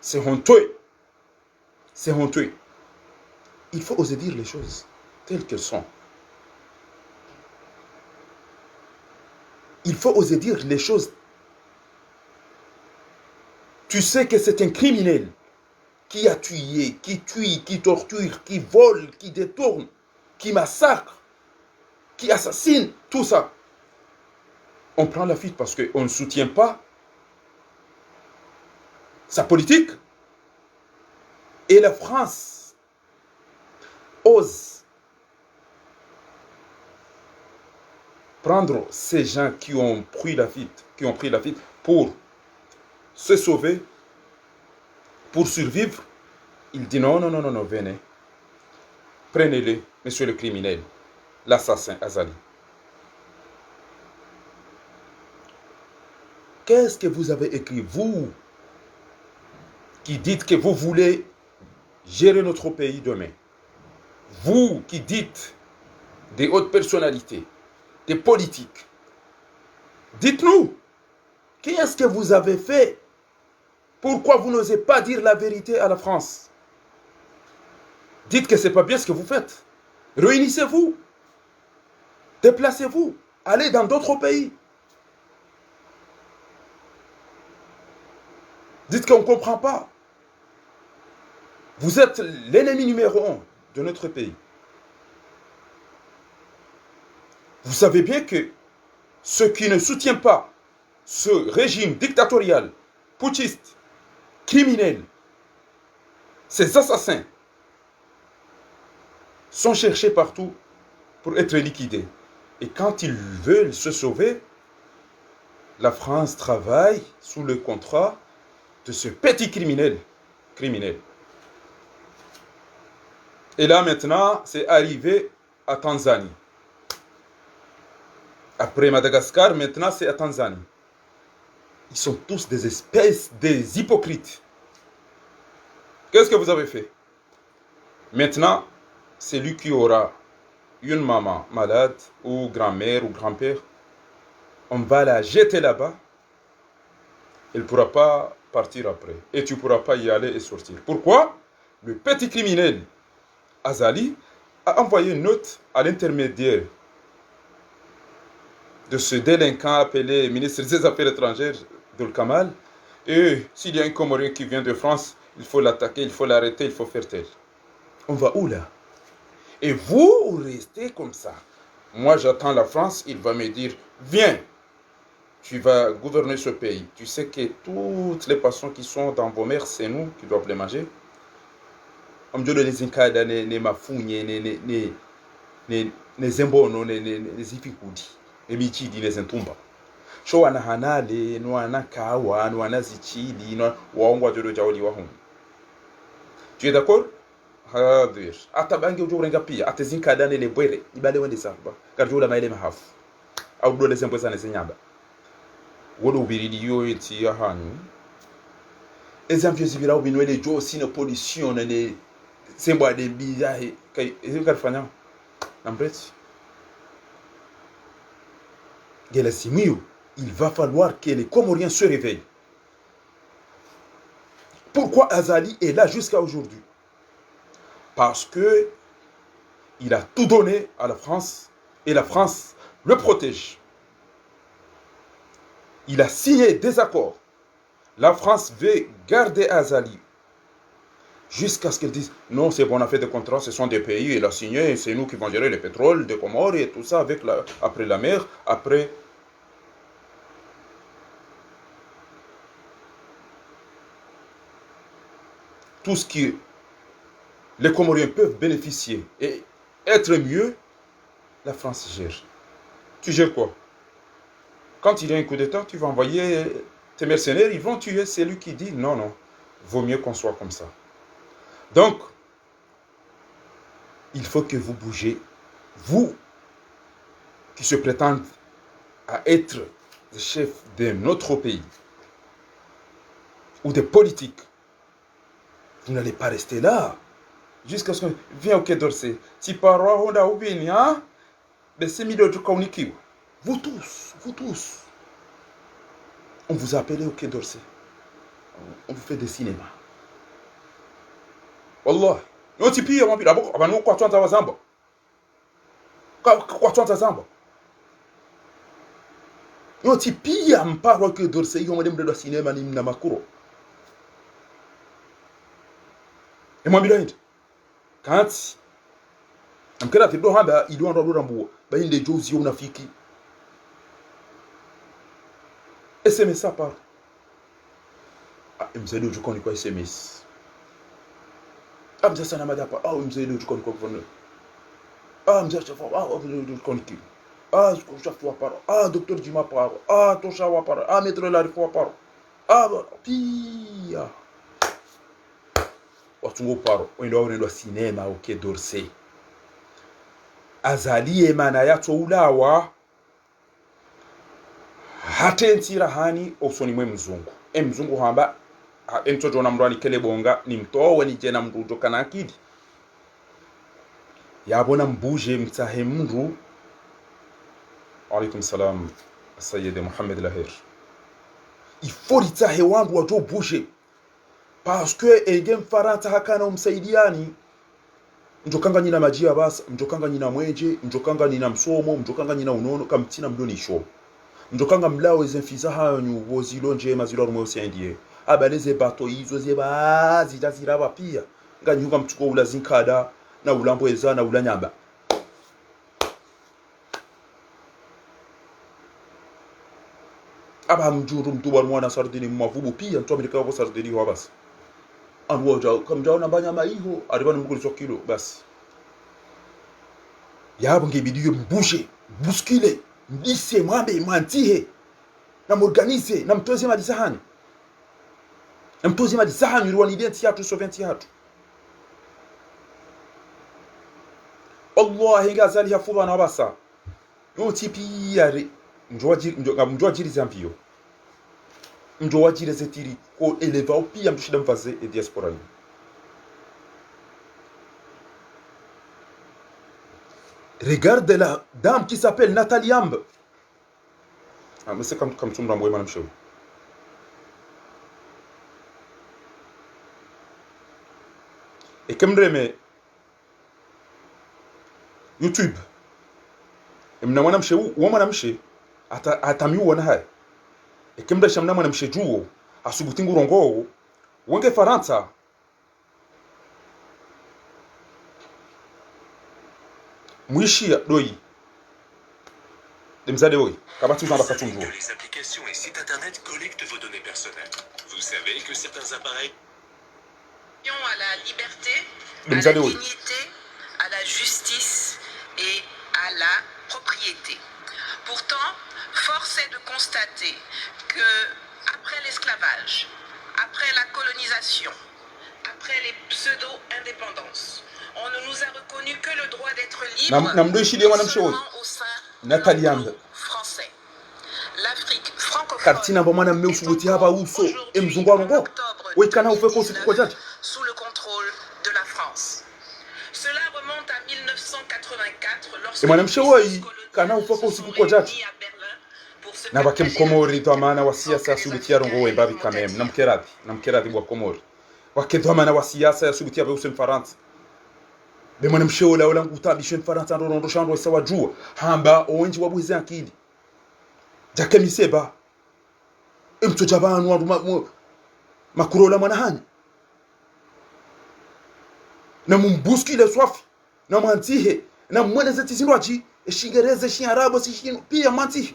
[SPEAKER 1] C'est honteux. C'est honteux. Il faut oser dire les choses telles qu'elles sont. Il faut oser dire les choses. Tu sais que c'est un criminel qui a tué, qui tue, qui torture, qui vole, qui détourne, qui massacre, qui assassine, tout ça. On prend la fuite parce qu'on ne soutient pas sa politique. Et la France ose prendre ces gens qui ont pris la fuite, pour se sauver, pour survivre. Il dit non, venez. Prenez-le, monsieur le criminel, l'assassin Azali. Qu'est-ce que vous avez écrit, vous, qui dites que vous voulez gérer notre pays demain? Vous qui dites des hautes personnalités, des politiques, dites-nous, qu'est-ce que vous avez fait? Pourquoi vous n'osez pas dire la vérité à la France? Dites que ce n'est pas bien ce que vous faites. Réunissez-vous, déplacez-vous, allez dans d'autres pays. Dites qu'on ne comprend pas. Vous êtes l'ennemi numéro 1 de notre pays. Vous savez bien que ceux qui ne soutiennent pas ce régime dictatorial, putschiste, criminel, ces assassins, sont cherchés partout pour être liquidés. Et quand ils veulent se sauver, la France travaille sous le contrat de ce petit criminel. Et là maintenant, c'est arrivé à Tanzanie. Après Madagascar, maintenant c'est à Tanzanie. Ils sont tous des espèces, des hypocrites. Qu'est-ce que vous avez fait? Maintenant, c'est lui qui aura une maman malade, ou grand-mère, ou grand-père. On va la jeter là-bas. Elle ne pourra pas partir après. Et tu ne pourras pas y aller et sortir. Pourquoi? Le petit criminel Azali a envoyé une note à l'intermédiaire de ce délinquant appelé ministre des Affaires étrangères, Doul Kamal. Et s'il y a un Comorien qui vient de France, il faut l'attaquer, il faut l'arrêter, il faut faire tel. On va où là? Et vous restez comme ça. Moi j'attends la France, il va me dire, viens, tu vas gouverner ce pays. Tu sais que toutes les poissons qui sont dans vos mers, c'est nous qui doivons les manger. On me dit les incada, les mafougne, les zembono, les ifikoudi, les michidi, les entumba. Show ana hanale, no ana kawa, no ana zichidi, no waongwa jodo jaoli wahum. Tu es d'accord? Hadir. Atabange ujo renga pia, atezinkada ne lebwere, ibale wende samba. Karjo la maile mahafu. Au do les impôts ne nyamba. Wodo ubiridi yo eti ya hanyu. Exemple zibira ubinwele jo sino pollution ne sembo de biza kai ezikarfanya. Nambreti. Gelasimio, il va falloir que les Comoriens se réveillent. Pourquoi Azali est là jusqu'à aujourd'hui? Parce que il a tout donné à la France et la France le protège. Il a signé des accords. La France veut garder Azali Jusqu'à ce qu'elle dise, non, c'est bon, on a fait des contrats, ce sont des pays, elle a signé, c'est nous qui vont gérer le pétrole, des Comores et tout ça, après la mer, après... Tout ce qui les Comoriens peuvent bénéficier et être mieux, la France gère. Tu gères quoi? Quand il y a un coup d'État, tu vas envoyer tes mercenaires, ils vont tuer celui qui dit non, non, vaut mieux qu'on soit comme ça. Donc, il faut que vous bougez. Vous qui se prétendent à être le chef d'un autre pays ou des politiques, vous n'allez pas rester là jusqu'à ce qu'on vienne au Quai d'Orsay. Si par Honda ou bien, c'est milieu de communiquer. Vous tous, on vous a appelé au Quai d'Orsay. On vous fait des cinémas. Wallah. On t'y pire, on pire. Ah, nous, quoi, tu as zamba? Quoi, tu as zamba? On t'y pire, on parle au Quai d'Orsay. On m'a dit de cinéma, ni namakuro. Et moi, bien, quand on kera te doha ba ido ando rambo ba inde jozi on afiki SMS ça part mzee do jukoni kwa SMS mzee sana madapa mzee do jukoni kwa phone mzee chafa do jukoni ki chafa par docteur Jima par tosha wa par maître la rifo par pia watungo par on cinéma au Quai d'Orsay azaliye mana yato ulawa hatentira hani osoni mwe mzungu mzungu hamba entojo na mrwani kele bonga ni mtowe ni jena mrujo kana akidi yabona mbuje mtahe mru alaykum salam Sayyid Mohamed Lahir il faut litahe wangu wajo bouger parce que egen faranta hakana umsaidiani njokanga nyina majia basa njokanga nyina mweje njokanga nyina msomo njokanga nyina unono kamtina mdoni show njokanga mlao ezenfiza hayo nyuvozi lonje mazilo rumwe osendie abaleze bato izo zeba zitaziraba pia nganyuka mtuko ula zinkada na ulambo eza na ulanyamba aba mjuru mtuba mwana sardini mwavubu pia mtu amerika kwa sardini ho basi anwoja kamjao na banyama iho aribana mukuri sokilo basi yabo ngebidiyo mbushe buskile mbise mwambe mwantihe na morganize na mtoze madisahani mtoze madisahani ruwani denti yatu so 20 yatu Allah ingazali hafuba na basa yo tipi yare njwajiri zampio njwajiri zetiri ko eleva opia mtushida mfaze e diaspora ni regarde la dame qui s'appelle Nathalie Ambe mais c'est comme tout le monde madame Chou et comme reme YouTube mna mwana mshe wa mwana mshe atami wona hai e kemda shamna mwana mshe juo asubuti ngurongo wenge Faransa muishia doi demzade oi kabati uzamba katunjo
[SPEAKER 2] les applications et sites internet collectent vos données personnelles. Vous savez que certains appareils
[SPEAKER 3] à la liberté, à la dignité, à la justice et à la propriété. Pourtant, force est de constater que après l'esclavage, après la colonisation, après les pseudo-indépendances, on ne nous a reconnu que le droit d'être libre seulement au sein
[SPEAKER 1] Nathalie Ambe
[SPEAKER 3] français. L'Afrique francophone
[SPEAKER 1] kartina bomana mmeusubuti hapa uso emzungu wango wekana ufeko usiku kwa jaji
[SPEAKER 3] sous le contrôle de la France. Cela remonte à 1984 lorsque
[SPEAKER 1] mwanamshe woi kana ufeko usiku kwa jaji na bake mkomori to amana wa siasa subuti ya rongo wembabi kamem namkerati bwa komori wake to amana wa siasa ya subuti ya Usem Faransa be mwanamshe wala ngutabishe Faransa ndo shando sawa jua hamba onji wabuze akidi jakemiseba mtu jabanu wa makurola mwanahani na mumbuskile swafi na mantihe na mwene zeti zinwaji eshingereze shi arabo si shi pia mantihe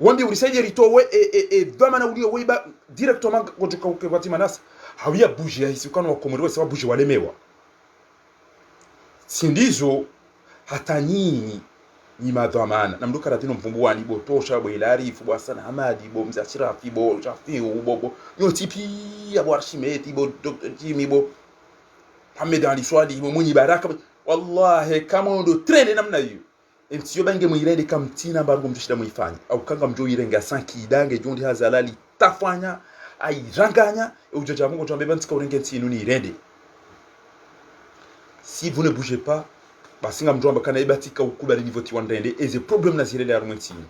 [SPEAKER 1] wambi ulisaje ritowe dama na ulio weiba directement gojuka ukebati manasa hawia buje hisukano wa komori wese wabuje walemewa sindizo hata nyinyi ni madhamana na mduka ratino mfumbuani bo tosha bo ilari fu bwasana hamadi bo mzashirafi bo jafi bo yo tipi ya bo arshimeti bo Dr. Jimmy bo Hamed Ali Swadi bo munyi baraka wallahi kama ndo trene namna hiyo entiyo bange muirende kamtina bargo mtushida muifanya au kanga mjo irenga sanki idange jondi hazalali tafanya airanganya ujoja mungu tuambeba ntika urenge ntinu ni irende. Si vous ne bougez pas basinga mjomba kana ibatika ukubali nivoti wandende eze problem na zirele arumwentini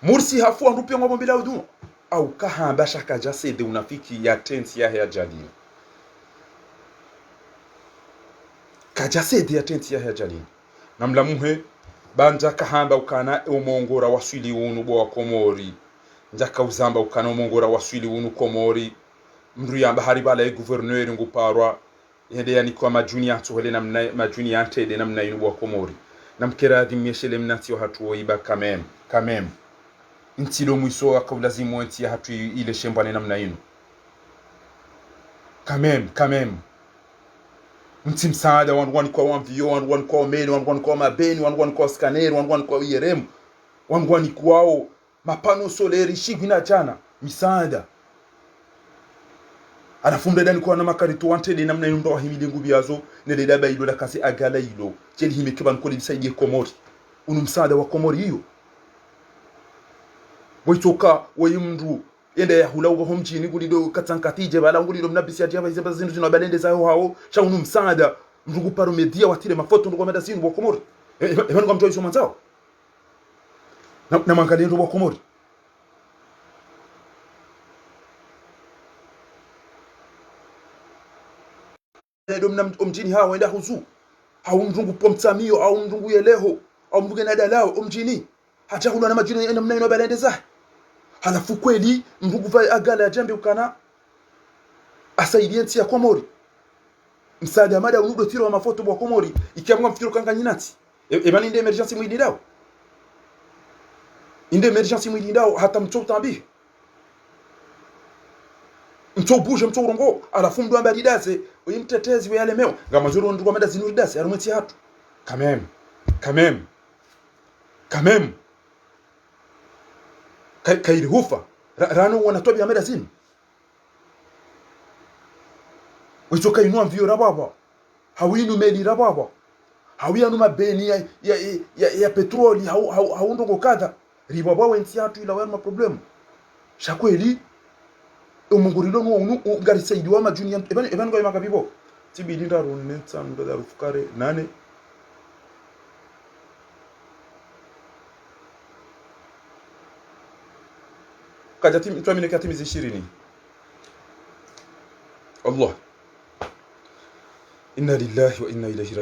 [SPEAKER 1] mursi hafu andupi ngombo bila udu au kahamba shaka jase de unafiki ya tensi ya jalini kajase de ya tensi ya jalini namla muhe banja kahamba ukana umongora waswili unu bo komori njaka uzamba ukana umongora waswili unu komori mru yamba hari bala gouverneur nguparwa yende yani kwa majuni ya tuwele na majuni ya tede na mna inubu wa komori na mkera dimyeshele mnati wa hatu woiba kamem ntilo mwiso waka ulazimu enti ya hatu ile shembwane na mna inu kamem mti msaada wanguani kwa wanvio wanguani kwa omeni wanguani kwa mabeni wanguani kwa skaneri wanguani kwa uyeremu wanguani kwa mapano soleri shigwina jana misaada anafumbe dani kwa na makarito wantede namna ndo wahimile ngubi yazo nele daba ilo la kasi agala ilo jeli himeke ban kole bisaidie komori unumsada wa komori hiyo boitoka wayimndu ende ya hula ugo homjini gulido katsankatije bala ngulido mnabisi atia baziba zindu zino balende zaho hao cha unumsada mrungu paro media watire mafoto ndo komeda sinu wa komori ebanu kwa mtoyo somanzao na mangale ndo wa komori domna omjini hawa wenda huzu au mrungu pomtsamio au mrungu yeleho au mrungu nadalao omjini haja hula na majini namna ino balendeza halafu kweli mrungu vai agala jambe ukana asaidie nti ya komori msaada mada unudo tiro wa mafoto wa komori ikiamwa mfikiro kanga nyinati ebani inde emergency mwili ndao inde emergency mwili ndao hata mcho tambi mcho buje mcho urongo alafu mdu amba didase uyimtetezi we yale meo ngama zuru ndu kwa meda zinuri dase arumeti hatu kamem kairi hufa rano wanatobi ya meda zinu wichoka inua mvio rababa hawinu meli rababa hawiyanu mabeni ya petroli haundongo kada ribaba wenti hatu ila wanu maproblemu shakweli umungurilo ngo ngarisaidi wa majuni ebani ngo makabibo tibilinda runetsa ndo da rufukare nane kaja tim tuamine katimizi 20 Allah inna lillahi wa inna ilaihi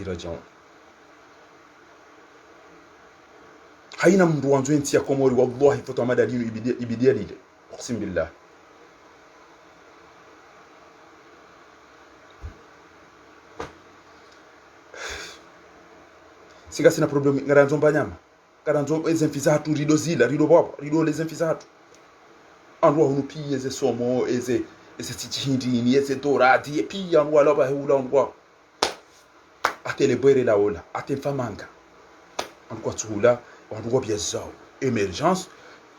[SPEAKER 1] raji'un haina mndu wanzo enti ya komori wallahi foto amada dinu ibidia lile uqsim billah siga sina problem ngaranzo mbanyama karanzo ezenfiza hatu rido zila rido baba rido lezenfiza hatu anwa hunupi eze somo eze tijindi ni eze doradi epi anwa loba hula anwa atele bwere la ola atemfamanga anwa tuhula wandugo biazao emergence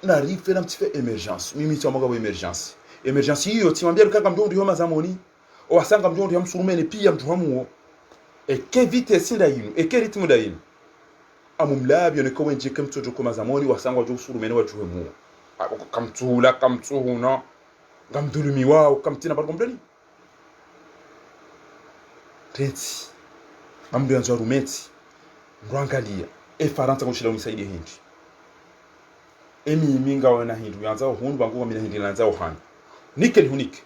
[SPEAKER 1] na rife na mtife emergence mimi tamaga wa emergence hiyo timambia kaka mjondo yoma zamoni o wasanga mjondo ya msurumene pia mtu hamuo ke vitesse nda yinu ke ritmu da yinu amumlabi ne ko wenje kam tojo ko mazamoni wasanga jo surumene wa juhemu kamtuhuna ngamdulumi wao kamtina par kompleni teti ambi anzo rumeti ngwangalia faranta konshila unisaidie hindi emi minga wana hindu yanza hundu bangu mina hindi lanza ohana nikel hunike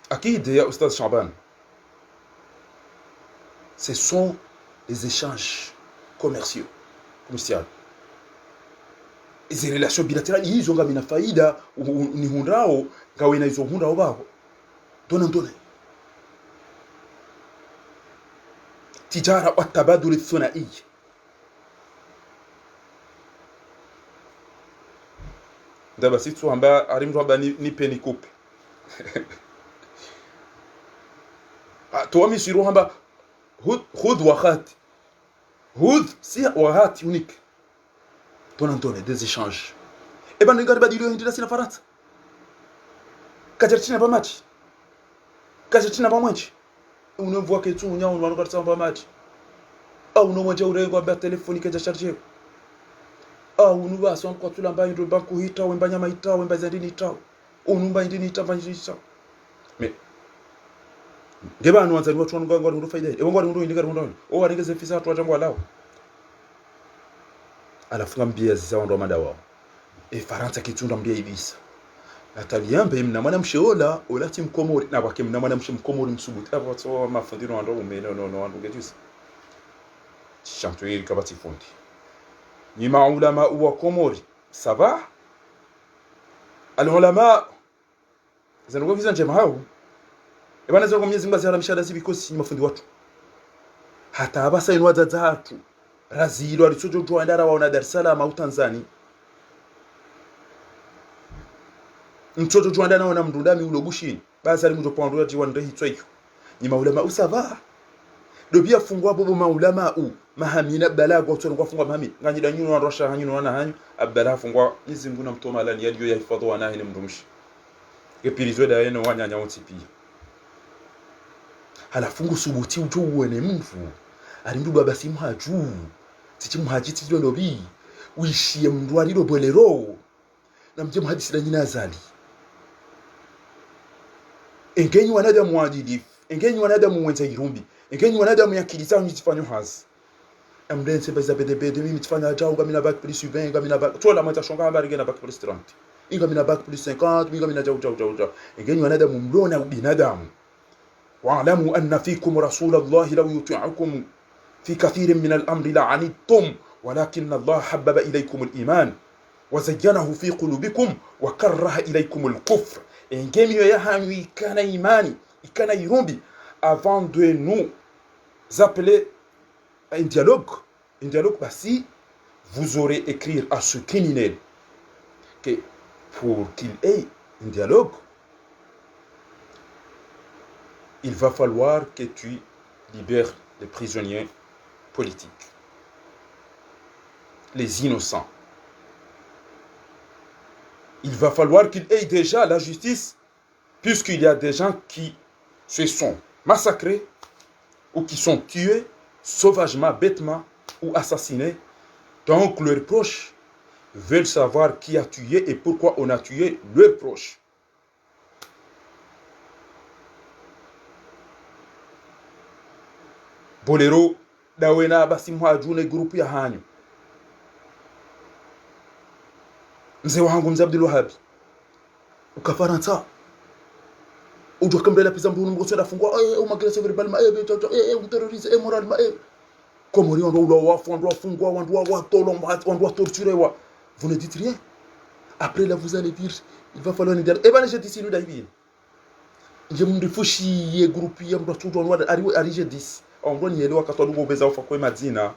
[SPEAKER 1] akide ya Oustaz Chaban ce sont les échanges commerciaux izi relation bilateral hizo nga mina faida ni hundao ngawe na hizo hundao bako dona tijara wa tabadul thunai ndaba situ amba arimtu aba ni peni coupe توامي شيرو هما خذ وخات خذ سي وهات يونيك دون des échanges et ben ngar ba dilio ndina sina farat kajertina ba match kajertina ba mwanchi uno voit que tu nya uno ngar ba match au no mwanchi ure ngo ba telefoni kaja charger au uno ba son ko tulamba ndo banku hita wemba nyama hita wemba zandini hita unumba ndini hita vanjisha mais ngeba anu wanzani watu wangu ndo faida e wangu ndo indika ndo o waringeze fisa watu watangwa lao alafunga mbia zisa ndo madawa e Faransa kitunda mbia ibisa ataliambe mna mwana mshola olati mkomori na kwake mna mwana mkomori msubuti abo so mafundiro ndo umene no ndo ngejisa chantuiri kabati fundi ni maulama wa komori sava alulama zango visa njema hao ebana zero Mwenyezi Mungu azaramisha zibi kosi mafundi watu hata abasa inwa zatu razilo alichojo ndara waona Dar es Salaam au Tanzania mtoto tuanda naona mndundami ulobushini basi alimuto pondwa jiwanda hitwayo ni maulama usava dobia fungwa bobo maulama mahamina balago watu ngo fungwa mahami nganyida nyuno warosha hanyuno wana hanyu abdala fungwa Mwenyezi Mungu namtoma alani yaliyo yahifadhi wana hene mrumishi gepirizo da yeno wanyanya utipi halafungu subuti ujo uwene mfu arindu baba simu haju tichi muhajiti ndo bi uishie mndwariro bolero na mje muhadisi la nyina azali engenyi wanadamu waadilifu engenyi wanadamu mwenza irumbi engenyi wanadamu yakiliza nyitifanya hazi amdense beza bede mimi tifanya jao gamina bac plus 20 gamina bac tola mata shonga habari gena bac plus 30 inga mina bac plus 50 inga mina jao engenyi wanadamu mlona ubinadamu واعلموا أن فيكم رسول الله لو يطيعكم في كثير من الأمر لعنتم ولكن الله حبب إليكم الإيمان وزينه في قلوبكم وكره إليكم الكفر إن كم يهاني كان إيماني كان يرمبي avant de nous appeler à un dialogue bah si vous aurez écrire à ce criminel que pour qu'il ait un dialogue il va falloir que tu libères les prisonniers politiques, les innocents. Il va falloir qu'il ait déjà la justice, puisqu'il y a des gens qui se sont massacrés ou qui sont tués sauvagement, bêtement ou assassinés. Donc leurs proches veulent savoir qui a tué et pourquoi on a tué leurs proches. Bolero dawena basi mhajune grupu ya hanyu mzee wangu mzee Abdul Wahab ukafaransa ujwa kambela pisa mbunu mgosoda fungwa umagresa verbal ma terroriste moral ma komori ndo ulo wafu ndo fungwa wandu wa tolo wandu wa torturer wa vous ne dites rien après là vous allez dire il va falloir dire et ben je dis nous daibi je mrifushi ye grupu ya ndo tudo ndo ari je dis on y elewa katwa dungo beza ufa kwa madina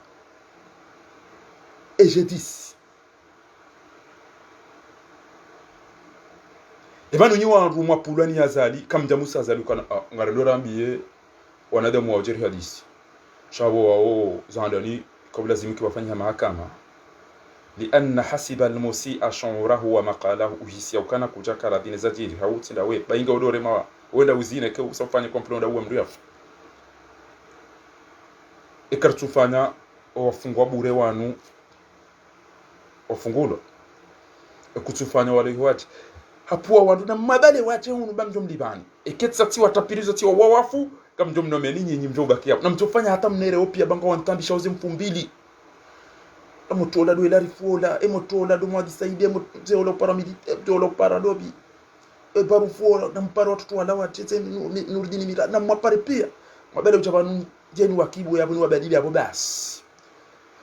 [SPEAKER 1] et je dis ebanu nyi wandu mwa pulani azali kamja Musa azali kana ngarelora mbiye wanadamu wa ujeri hadisi shabo wao zandani kabla zimiki wafanya mahakama lianna hasiba almusi'a shawrahu wa maqalahu uhisi ukana kujaka radine zajiri hauti ndawe bainga odore ma wenda uzine ke usafanye komplonda uwe mriafu ekartufanya wafungwa bure wanu wafungulo ekutufanya wale wati hapuwa wandu na mabale wache hunu bamjo mlibani eketsa tiwa tapirizo tiwa wawafu kamjo mnomeni nyinyi mjo bakia na mtofanya hata mnere opia banga wantambisha uze mfumbili amotola do elari fola emotola do mwadi saidi emotola paramilitaire do paradobi baru fola na mparo watu wala wache nurdini mira na mwapare pia mabale uchabanu jeni wakibu ya bunu wabadili abo basi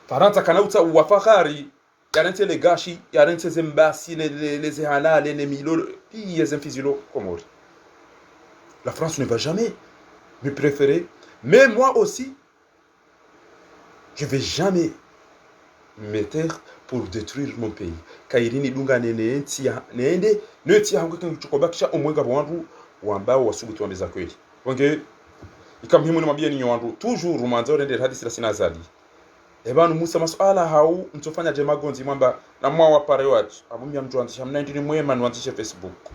[SPEAKER 1] Faransa kanauta uwafahari yarente les gashi yarente zembasi les halal les milo puis les infisilo Comores. La France ne va jamais me préférer, mais moi aussi je vais jamais me taire pour détruire mon pays. Kairini dunga neende netia hangu chukobakisha omwenga wandu wambao wasubutu wambeza kweli. Wange ikamhimu nimwambie ninyo wandu toujours rumanza orende hadisi la sina zali. Ebanu Musa masuala hau mtofanya jema gonzi mwamba na mwa wapare watu abumya mtu anzisha mnaindi mwema nwanzisha Facebook.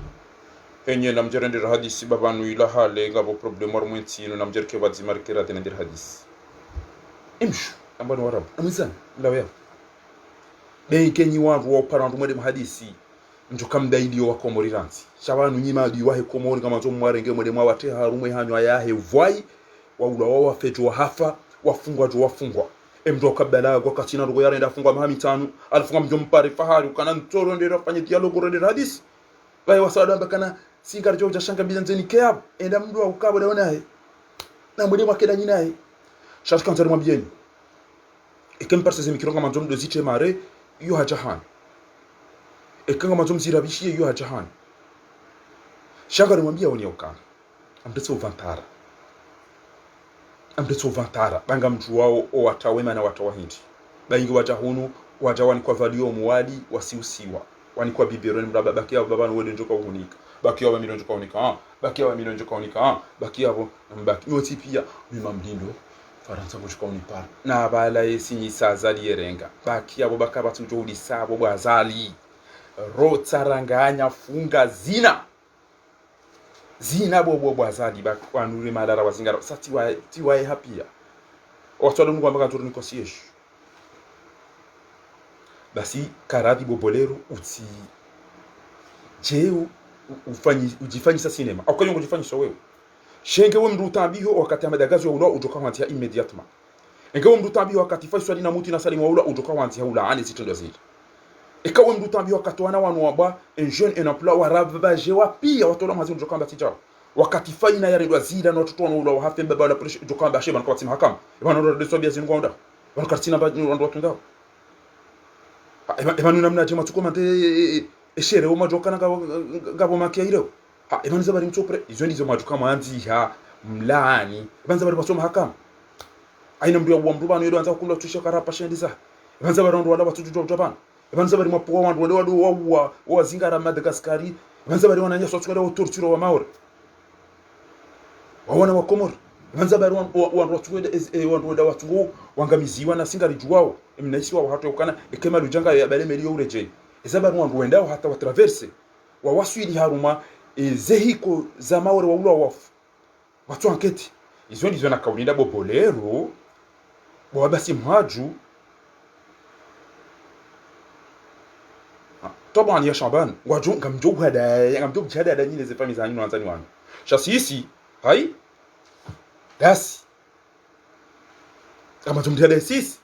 [SPEAKER 1] Penye na mjerende hadisi babanu ila hale ngabo problem war mwentino na mjerke wadzimarkera tena ndir hadisi. Imshu ambano warabu amizana ndawe benkenyi wandu wa parandu mwede hadisi mtu kamdaidi wa komoriransi shabanu nyima di wahe komori kama to mwarenge mwede mwawate harumwe hanywa yahe vai waula wa fetu wa hafa wafungwa jo wafungwa emdo kabala kwa katina rugo yarenda fungwa mahami tanu alifunga mjompare fahari ukana ntoro ndera fanye dialogo rende hadisi bai wasada mbakana singar jo jashanga bizanzeni keab enda mdu wa ukabo daonaye na mwede mwakeda nyinaye shashka ntari mwambieni ekemparse zemikironga manjom do ziche mare yo hajahan ekanga manjom zirabishie yo hajahan shanga nimwambia woni okana amdetso vantara banga mtu wao o watawema na watawahindi baingi wajahunu wajawani kwa valio muwadi wasiusiwa wani kwa biberoni mraba bakia baba no wede njoka uhunika bakia wa milioni njoka unika bakia wa milioni njoka unika bakia abo mbaki noti pia mima mdindo Faransa kuchukua unipara na bala yesi sazali yerenga baki abo bakaba tujo ulisabo bwazali rotsaranganya funga zina bobo bwazali bakwanure madara wazingara tiwa hapia otwalo mungu ambaka turu nikosiesh basi karadi bobolero uti jeu ujifanyi sa cinema au kanyongo ujifanyi so wewe shenge we mdu tambiho wakati amadagazo ya ula ujoka wantia immédiatement enge we mdu tambiho wakati fa swali na muti na salimu ula ujoka wantia ula ane zitendo zile eka we mdu tambiho wakati wana wanu waba un jeune un emploi warabaje wapia watola mazi ujoka mbati jao wakati fa ina yare ndo zida na watoto wana ula wahafe mbeba wala polish ujoka mbashe bana kwa timu hakam ebana ndo deso bia zinu ngonda bana kartina ba ndo watu ndao ebana namna jema tukomante eshere wo majoka na ngabo makia ile ebanza bari mchopre izo ndizo maduka manzi ha mlani ebanza bari basoma hakam aina mndu wa mndu bano yedo anza kula tusha karapa shendiza ebanza bari ndo wala batuju jabana ebanza bari mapo wandu wale wa zingara Madagascari ebanza bari wananya sotswera wa torture wa maore waona wa Komoro ebanza bari wandu watweda watu wangamiziwa na singari juwao emnaisi wa hatu ukana ekema lujanga ya bale melio ureje ezabari wandu wendao hata wa traverse wa waswili haruma ezehiko za maore wa ula wafu watu anketi izo ndizo na kaulinda bobolero bwa basi mhaju toba ni ya shaban waju ngamjogu hada da nyile ze family za nyino anzani wanu shasisi hai dasi kama tumtele sisi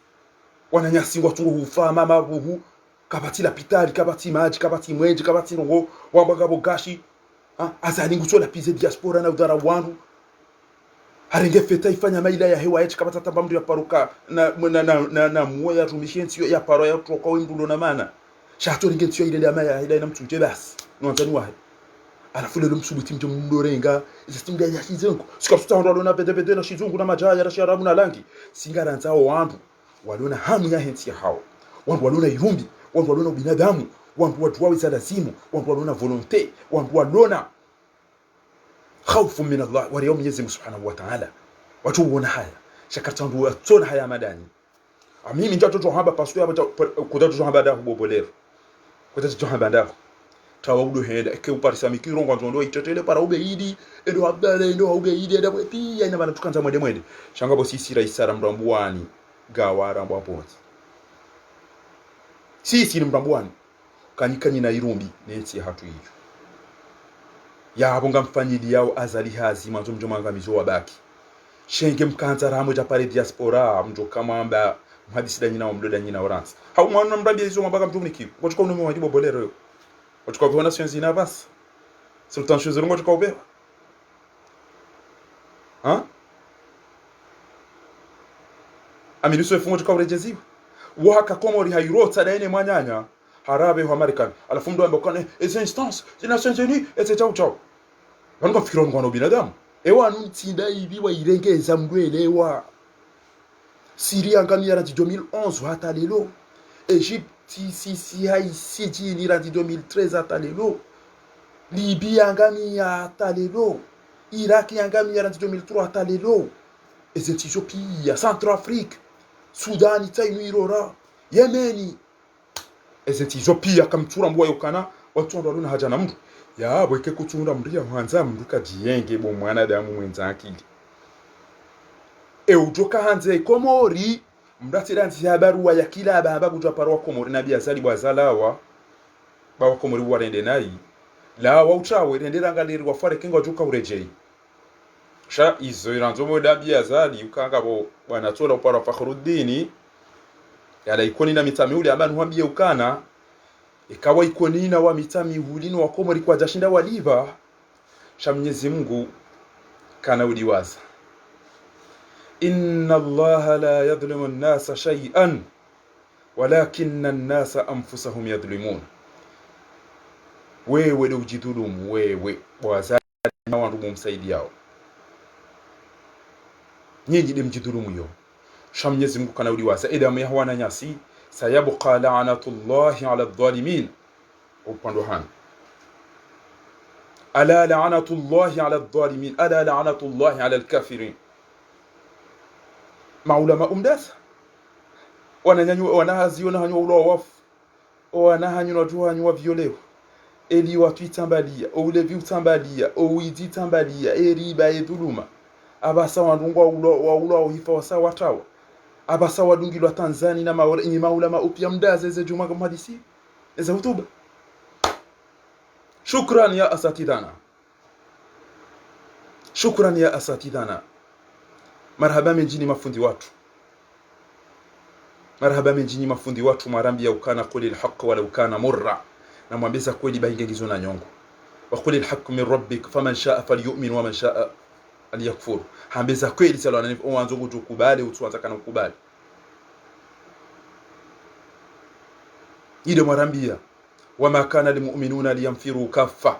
[SPEAKER 1] wananyasi watu hufa mama huhu kabati la pitali kabati maji kabati mwenje kabati ngo wambagabo gashi azali ngutola pize diaspora na udara wandu harenge feta ifanya maila ya hewa yetu kabata tambamdu ya paruka na muoya rumishensi ya paro ya troka wimbulo na mana shato ringentio ile ya maya ile na mtuje basi nwanzani wahe anafule lo msubuti mjo mdorenga izistinga ya shizungu sikapsuta ndo na bede na shizungu na majaya na sharabu na langi singara nzao wandu waliona hamu ya hensi hao wandu waliona irumbi wandu waliona binadamu wandu watu za lazimu wandu waliona volonté wandu waliona khawfu min Allah wa yawm Mwenyezi Subhanahu wa Ta'ala watu wana haya shakartandu watona haya madani amimi njato haba paswa haba kudatu haba da bobolero kudatu haba da tawudu henda ke uparisa mikirongo nzondo itetele para ubeidi endo habale endo ubeidi enda pia ina bana tukanza mwende shangabo sisi raisara mrambuani gawara mbwaponzi sisi ni mrambuani kanyikanye na irumbi nensi hatu hiyo ya abonga mfanyidi yao azali hazi manzo mjomanga mizo wabaki shenge mkanza ramo ja pale diaspora mjo kama amba mhadisi danyina wa mdoda nyina orange hau mwana mrambia hizo mabaka mtumiki ngochukua unume wa jibo bolero ngochukua kwa nations ina bas sultan shuzuru ngochukua ube amini sio fungo ngochukua urejeziwa waka Komori hairota daene mwanyanya harabe wa American alafu mdo ambokane les instances des Nations Unies etc. chao wango fikira ngano binadamu ewa nuntinda ibi wa irengeza mdwelewa Syria ngamia radi 2011 hata lelo Egypte sisi haisiji ni radi 2013 hata lelo Libya ngamia hata lelo Iraq ngamia radi 2003 hata lelo Ethiopia Centrafrique Sudani tainu irora Yemeni Ethiopia kamtura mbwa yokana watu ndo luna haja na mtu ya bweke kutunda mria hanza mruka jiyenge bo mwana damu mwenzaki ujoka hanze Komori mdatira nzi habaru ya kila baba kujwa parwa Komori na biazali bwazalawa bawa Komori warende nayi la wa uchawe rendera ngaliri wafare kengo joka urejei sha izo iranzo moda biazali ukanga bo bwana tola upara Fakhruddin yala ikoni na mitami ule abantu hambie ukana ikawa ikoni na wa mitami hulino wa Komori kwa jashinda waliva sha Mwenyezi Mungu kana uliwaza inna Allaha la yadhlimu an-nasa shay'an walakinna an-nasa anfusahum yadhlimun wewe ujidhulumu wewe wazali na wandu mumsaidi yao nyinyi demjidhulumu yo sha Mwenyezi Mungu kana uliwaza edamu yahwana nyasi sayabqa la'natullahi 'ala adh-dhalimin upando hana ala la'natullahi 'ala adh-dhalimin ala la'natullahi 'ala al-kafirin maulama umdasa wananyanyua wanahaziona hanywa ulo wafu wanahanywa tuanywa violewa eli watu itambalia oulevi utambalia ouidi tambalia eriba eduluma abasa wandungwa ulo uhifa wasa watawa abasa wadungilwa Tanzania na maulama upya mdaze ze juma kama hadisi eza hutuba shukran ya asatidana shukran ya asatidana marhaba menjini mafundi watu marhaba menjini mafundi watu marambi ya ukana qulil haqq wala ukana murra na mwambeza kweli baingizo na nyongo wa qulil haqq min rabbik faman shaa falyu'min wa man shaa aliyakfur hambeza kweli salwana uanzo kujukubali utuanza kana ukubali ile marambia wama kana lilmu'minuna liyamfiru kaffa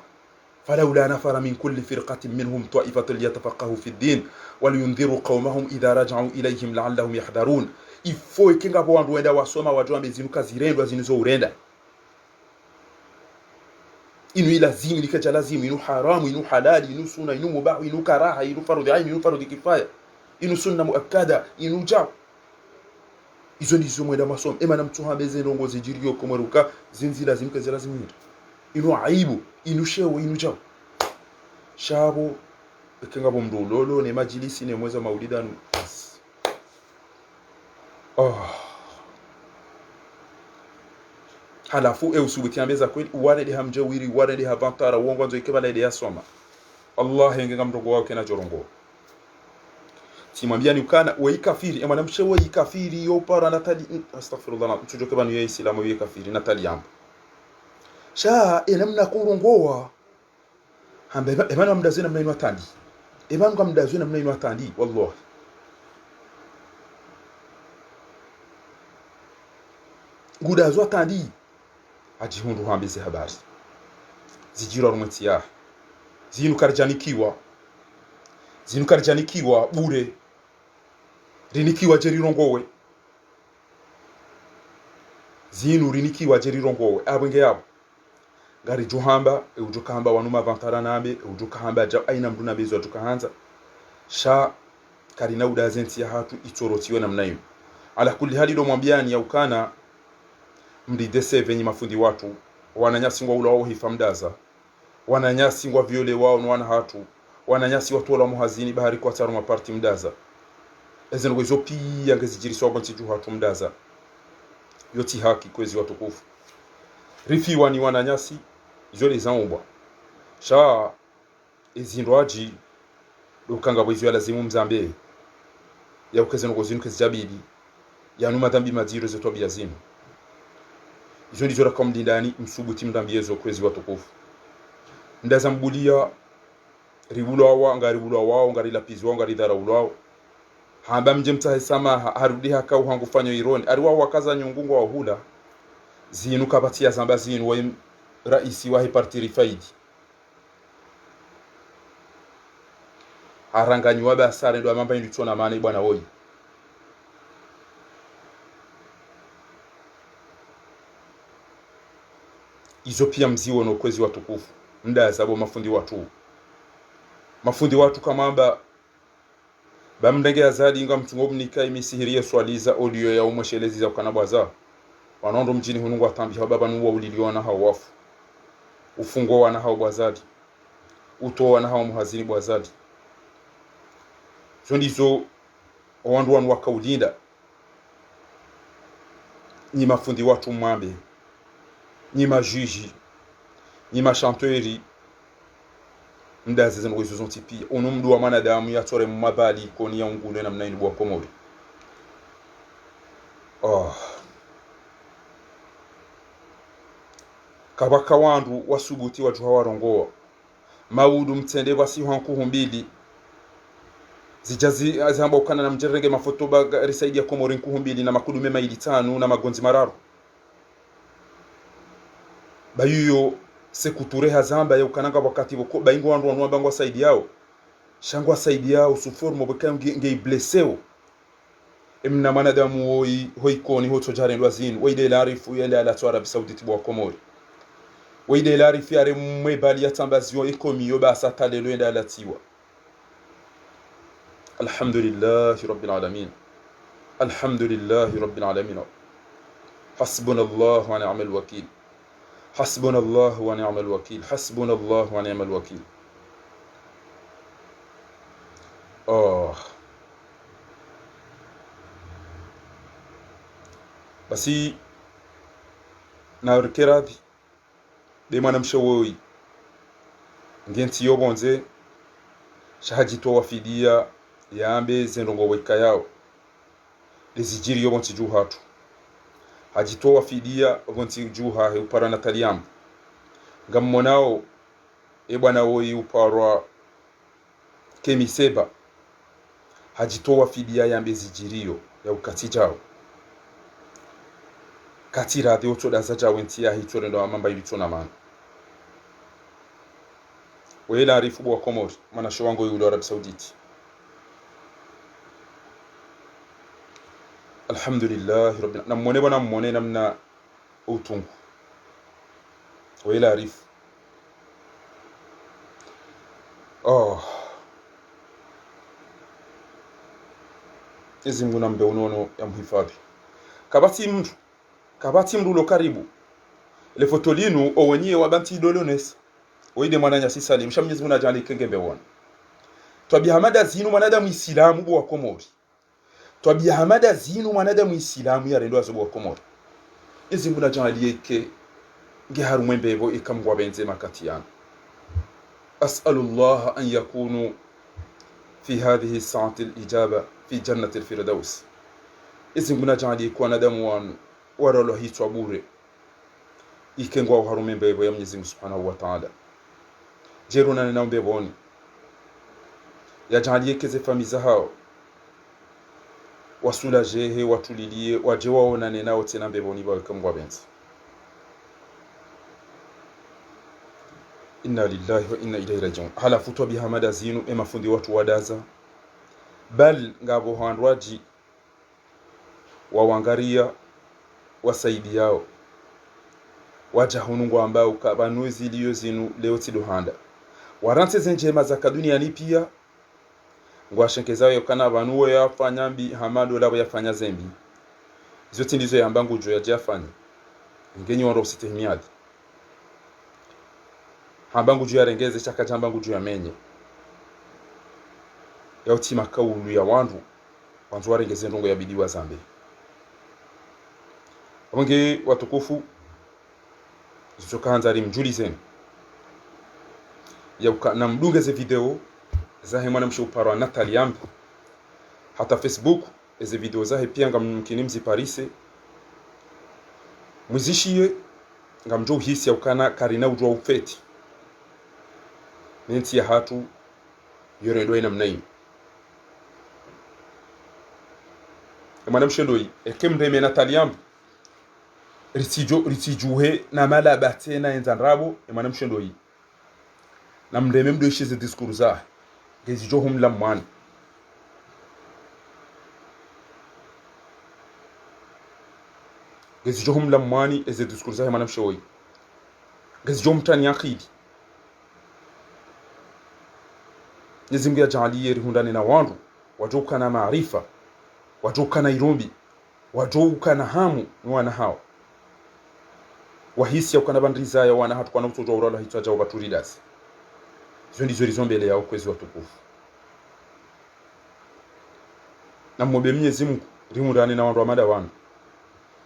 [SPEAKER 1] فلولا نفر من كل فرقة منهم طائفة ليتفقهوا في الدين ولينذروا قومهم إذا رجعوا إليهم لعلهم يحذرون ifo ikinga bo wandu wenda wasoma wajua mezinuka zirendwa zinizo urenda inu ila zimi likaja lazimu inu haramu inu halali inu sunna inu mubahu inu karaha inu farudhi aini inu farudhi kifaya inu sunna muakkada inu jab izo ndizo mwenda masomo ema na mtu hambeze ndongozi jiriyo komaruka zinzi lazimu kaza lazimu inu aibu inu shewo inu jab shabo ikinga bo mdulolo ne majilisi ne mweza maulidanu halafu usubuti ameza kweli warede hamjawiri warede havantara uongo nzo ikebala ile yasoma Allah yenga mdogo wake na jorongo simwambia ni ukana we kafiri ema namshe we kafiri yo para natali astaghfirullah mtujoke banu ya islamu ye kafiri natali yambo sha namna kurongoa hambe ema mdazina mnainwa tandi ema mdazina mnainwa tandi wallahi gudazwa tandi ajihundu hambise habari zijira rumwetia zinu karjanikiwa bure rinikiwa jerirongowe zinu rinikiwa jerirongowe abwenge yabo ngari juhamba ujukamba wanuma vantara nambe ujukamba ja aina mduna bezo ajukahanza sha karina udazenti ya hatu itorotiwe namna hiyo ala kulli hali do mwambiani ya ukana mdidese venye mafundi watu wananyasi ngwa ula wao hifamdaza wananyasi ngwa viole wao nwana hatu wananyasi watu wala muhazini bahari kwa taru maparti mdaza ezen wezo pia ngezijiriso abanti ju hatu mdaza yoti haki kwezi watu kufu rifi wani wananyasi jole zaombwa sha ezindwaji ukanga bwezi wala zimu mzambe ya ukezen ngozinu kezijabidi ya numa dhambi madiro zetu biazimu izo ndizo rakam dindani msubuti mdambiezo kwezi watukufu ndaza mbulia ribulawa ngari lapizo ngari dara ulao hamba mjemta sama harudi haka uhangu fanyo ironi ariwa wakaza nyungungu wa hula zinu kabatia zamba zinu wa raisi wa parti faidi aranganywa ba sare ndo amamba inditona maana bwana woi izo pia mziwo no kwezi watukufu nda zabo mafundi watu kama amba bamndenge azadi inga mtungo mnika imisihirie swaliza audio ya umweshelezi za kanabwaza wanondo mjini hunungu atambi baba nuwa uliliona hao wafu ufungo wana hao bwazadi uto wana hao muhazini bwazadi zondizo wandu wanu wakaulinda ni mafundi watu mwambe ni majuji ni machanteurs ndazi zenu wezo zontipi onumdu wa manadamu ya tore mabali koni ya ungule na mnaini bwa komori kabaka wandu wasubuti watu warongoa maudu mtende wasi hanku mbili zijazi azamba ukana na mjerenge mafotoba risaidi ya komori nkuhumbili na makudume maili 5 na magonzi mararo bayuyo sekuture hazamba ya ukananga wakati boko baingo wandu wanwa bangwa saidi yao shangwa saidi yao suformo beka ngei blesseo emna manadamu hoi koni hoto jare ndwazin weide larifu yenda la Arabie Saoudite bwa komori weide larifu yare mwebali ya tambazio ekomiyo basa talelo yenda la tiwa alhamdulillahi rabbil alamin alhamdulillahi rabbil alamin hasbunallahu wa ni'mal wakeel حسبنا الله ونعم الوكيل حسبنا الله ونعم الوكيل basi na rikerabi de manam shawoyi ngenti yobonze shahajito wafidia yambe zendongo weka yao lezijiri yobonti juhatu hajitoa fidia vonti juha he upara nataliam gammonao bwana woi uparwa kemiseba hajitoa fidia yambe zijirio ya ukatijao katira de otoda zaja wentia hitore ndo amamba ilitona man wela arifu bwa komori mana shwango yule Arabie Saoudite alhamdulillah rabbil namone bana mone namna utungu wela arifu izi nguna mbe unono ya mhifadhi kabati mdu lo karibu le fotolinu owenye wabanti dolones oide mwananya sisali mshamnyezi muna jali kengembe wona twabi hamada zinu mwanadamu islamu bwa komori twabi hamada zinu mwanadamu islamu ya rendo azo bwa komori izi nguna jali yeke nge harumwembe bo ikamgwa benze makatiana as'alullah an yakunu fi hadhihi as-sa'ati al-ijaba fi jannati al-firdaus izi nguna jali kwa nadamu wanu waralo hitwa bure ikengwa harumembe bo ya Mwenyezi Mungu Subhanahu wa Ta'ala jeruna na naombe boni yajalie keze famiza hao wasulajehe watulilie waje waonane nao tena mbeboni bawe kamgwa benzi inna lillahi wa inna ilayhi raji'un hala futwa bihamada zinu emafundi watu wadaza bal ngabo handwaji wawangaria wasaidi yao waja hunungu ambao kabanuzi liyo zinu leo tiduhanda waranse zenjema za kaduniani pia ngwashenkezao yokana abanuwe yafanya mbi hamado labo yafanya zembi zote ndizo yambangu jo ya jafanya ngenyi waro usitehimiadi hambangu jo yarengeze chaka jambangu jo yamenye ya utima kaulu ya wandu warengeze ndongo ya bidiwa zambe abange watukufu zichokanza rimjuli zenu ya na mdunge ze video zahe mwana mshuparo Natalia hata Facebook eze video zahe pia ngamkini mziparise muzishie ngamjo hisi ya ukana karina ujwa ufeti nenti ya hatu yorendo ina mnayi madame Chendoi et kem de menataliam ritijuhe na mala batena enzanrabo et madame Chendoi nam de même de chez discours za gezi hum lamman gezi hum lammani et discours za madame Chendoi gezi jom tan yakidi nizimgia jali hundani na wandu wajoka na maarifa wajoka na irumbi wajoka na hamu ni wana hao wahisi ukana bandriza ya wana hatu kwa nukutoja urala hitaja wabaturidas zondi zorizo mbele yao kwezi watukufu na mwombe Mwenyezi Mungu rimurani na wandu wa mada wanu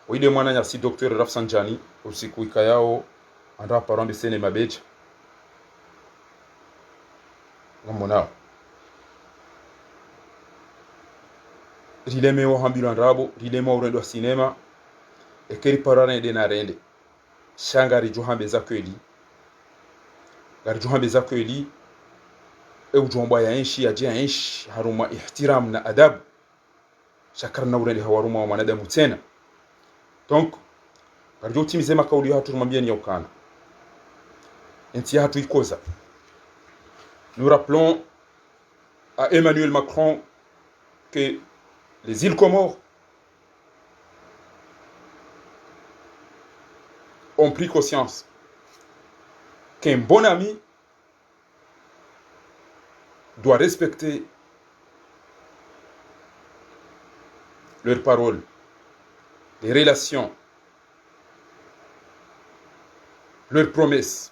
[SPEAKER 1] wile mwana nyasi Dr. Rafsanjani usiku ikayao anda parambe sene mabeja ngamonao rileme wa hambilo rabo rileme wa urendo wa sinema ekeri parana ede na rende shanga rijuhambe za kweli garijuhambe za kweli ujomba ya enshi ya jia enshi haruma ihtiram na adab shakarna urende hawaruma wa manadamu tena donc garijo timize makauli hatu rumambia ni yaukana enti hatu ikoza. Nous rappelons à Emmanuel Macron que les îles Comores ont pris conscience qu'un bon ami doit respecter leurs paroles, les relations, leurs promesses.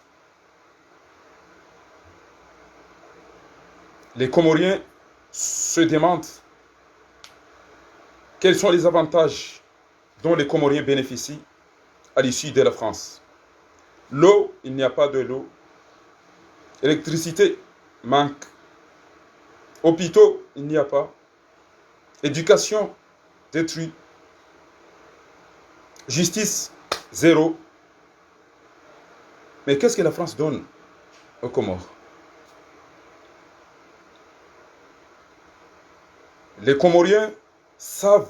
[SPEAKER 1] Les Comoriens se demandent quels sont les avantages dont les Comoriens bénéficient à l'issue de la France. L'eau, il n'y a pas de l'eau. Électricité, manque. Hôpitaux, il n'y a pas. Éducation, détruit. Justice, zéro. Mais qu'est-ce que la France donne aux Comores? Les Comoriens savent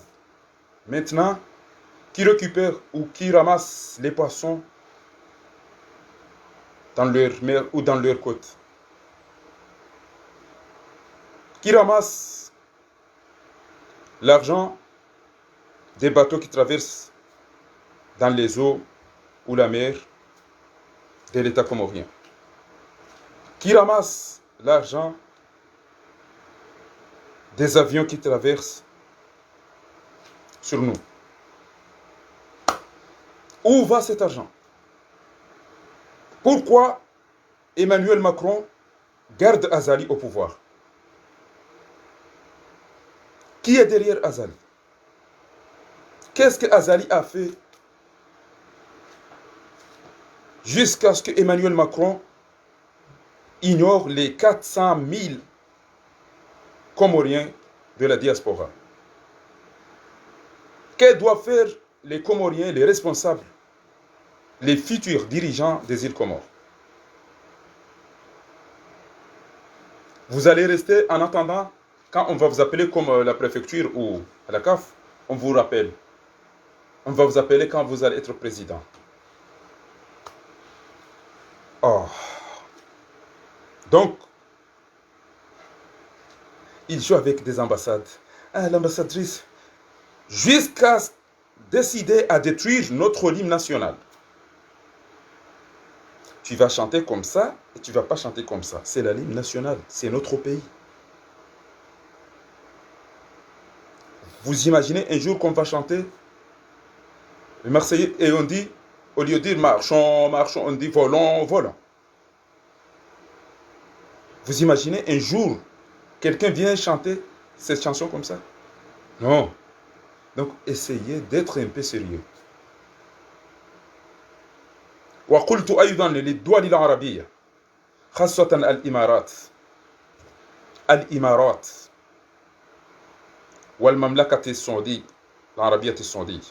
[SPEAKER 1] maintenant qui récupèrent ou qui ramassent les poissons dans leur mer ou dans leur côte. Qui ramasse l'argent des bateaux qui traversent dans les eaux ou la mer de l'État comorien. Qui ramasse l'argent des avions qui traversent sur nous. Où va cet argent? Pourquoi Emmanuel Macron garde Azali au pouvoir? Qui est derrière Azali? Qu'est-ce que Azali a fait jusqu'à ce que Emmanuel Macron ignore les 400 000 Comoriens de la diaspora? Que doivent faire les Comoriens, les responsables, les futurs dirigeants des îles Comores? Vous allez rester en attendant, quand on va vous appeler comme la préfecture ou à la CAF, on vous rappelle. On va vous appeler quand vous allez être président. Oh. Donc, il joue avec des ambassades. Ah, l'ambassadrice, jusqu'à décider à détruire notre hymne national. Tu vas chanter comme ça et tu ne vas pas chanter comme ça. C'est la hymne nationale, c'est notre pays. Vous imaginez un jour qu'on va chanter le Marseillais et on dit, au lieu de dire marchons, marchons, on dit volons, volons. Vous imaginez un jour quelqu'un vient chanter cette chanson comme ça? Non. Donc essayez d'être un peu sérieux. وقلت أيضا للدول العربية خاصة الإمارات والمملكة السعودية العربية السعودية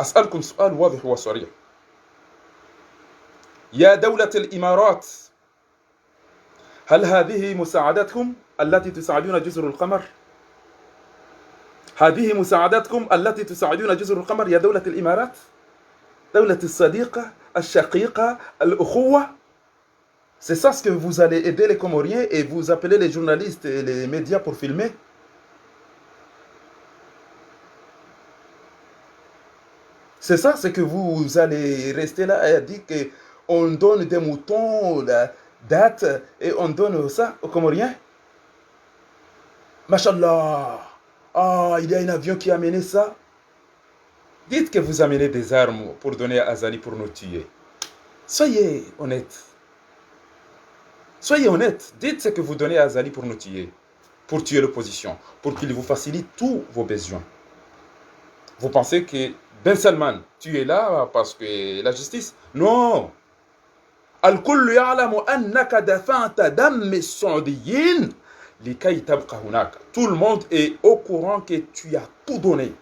[SPEAKER 1] أسألكم سؤال واضح وصريح. يا دولة الإمارات، هل هذه مساعدتكم التي تساعدون جزر القمر؟ هذه مساعدتكم التي تساعدون جزر القمر يا دولة الإمارات، دولة الصديقة الشقيقة الأخوة. C'est ça ce que vous allez aider les Comoriens et vous appelez les journalistes et les médias pour filmer. C'est ça, c'est que vous allez rester là et dire qu'on donne des moutons, la date, et on donne ça aux Comoriens. Machallah, ah, il y a un avion qui a amené ça. Dites que vous amenez des armes pour donner à Azali pour nous tuer. Soyez honnête. Soyez honnête. Dites ce que vous donnez à Azali pour nous tuer. Pour tuer l'opposition. Pour qu'il vous facilite tous vos besoins. Vous pensez que Ben Salman, tu es là parce que la justice? Non. Al-kullu ya'lamu annaka dafa'ta dammi saudiyin likay tabqa hunak. Tout le monde est au courant que tu as tout donné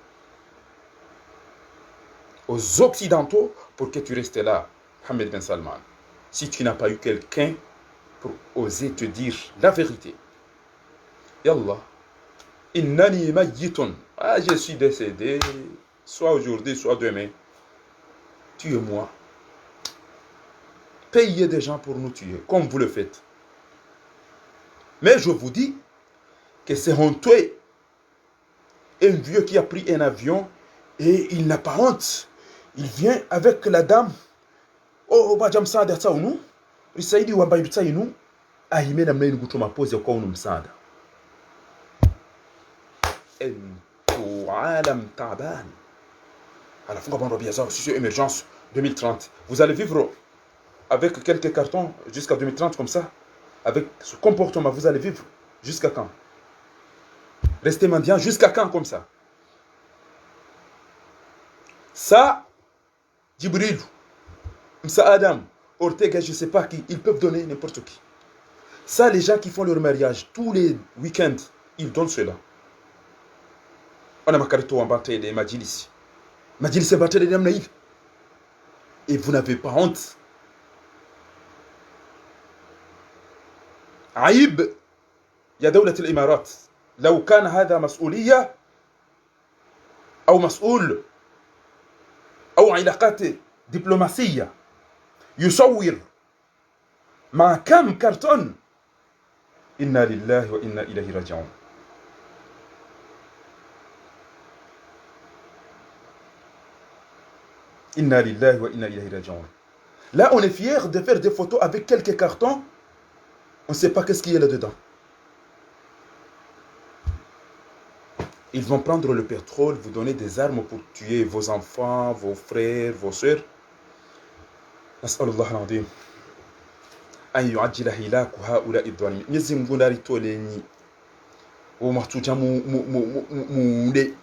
[SPEAKER 1] aux Occidentaux pour que tu restes là, Mohammed Ben Salman. Si tu n'as pas eu quelqu'un pour oser te dire la vérité. Yallah. Innani mayyitun. Ah, je suis décédé, soit aujourd'hui, soit demain. Tuez-moi. Payez des gens pour nous tuer, comme vous le faites. Mais je vous dis que c'est honteux. Un vieux qui a pris un avion et il n'a pas honte. Il vient avec la dame. Oh, Bajam Sada Taunu. Risaidi wa Bayutainu. Ahimena mneni gutuma pose kwa unu msada. Entu alam taban. À la fin de la situation émergence 2030. Vous allez vivre avec quelques cartons jusqu'à 2030 comme ça. Avec ce comportement, vous allez vivre jusqu'à quand? Restez mendiant jusqu'à quand comme ça? Ça, Djibril, Msa Adam, Ortega, je ne sais pas qui, ils peuvent donner n'importe qui. Ça, les gens qui font leur mariage tous les week-ends, ils donnent cela. On a makarito en bataille des Majilis. Majilis c'est bataille des Namnaïf. Et vous n'avez pas honte. عيب يا دولة الإمارات لو كان هذا مسؤولية أو مسؤول أو علاقات دبلوماسية يصور مع كم كرتون. إنا لله وإنا إليه راجعون. إنا لله وإنا إليه راجعون. Là on est fier de faire des photos avec quelques cartons. On ne sait pas qu'est-ce qu'il y a là-dedans. Ils vont prendre le pétrole, vous donner des armes pour tuer vos enfants, vos frères, vos sœurs. نسأل الله العظيم أن يعجل هلاك هؤلاء الظالمين. نزم غناري توليني ومحتوجا مولي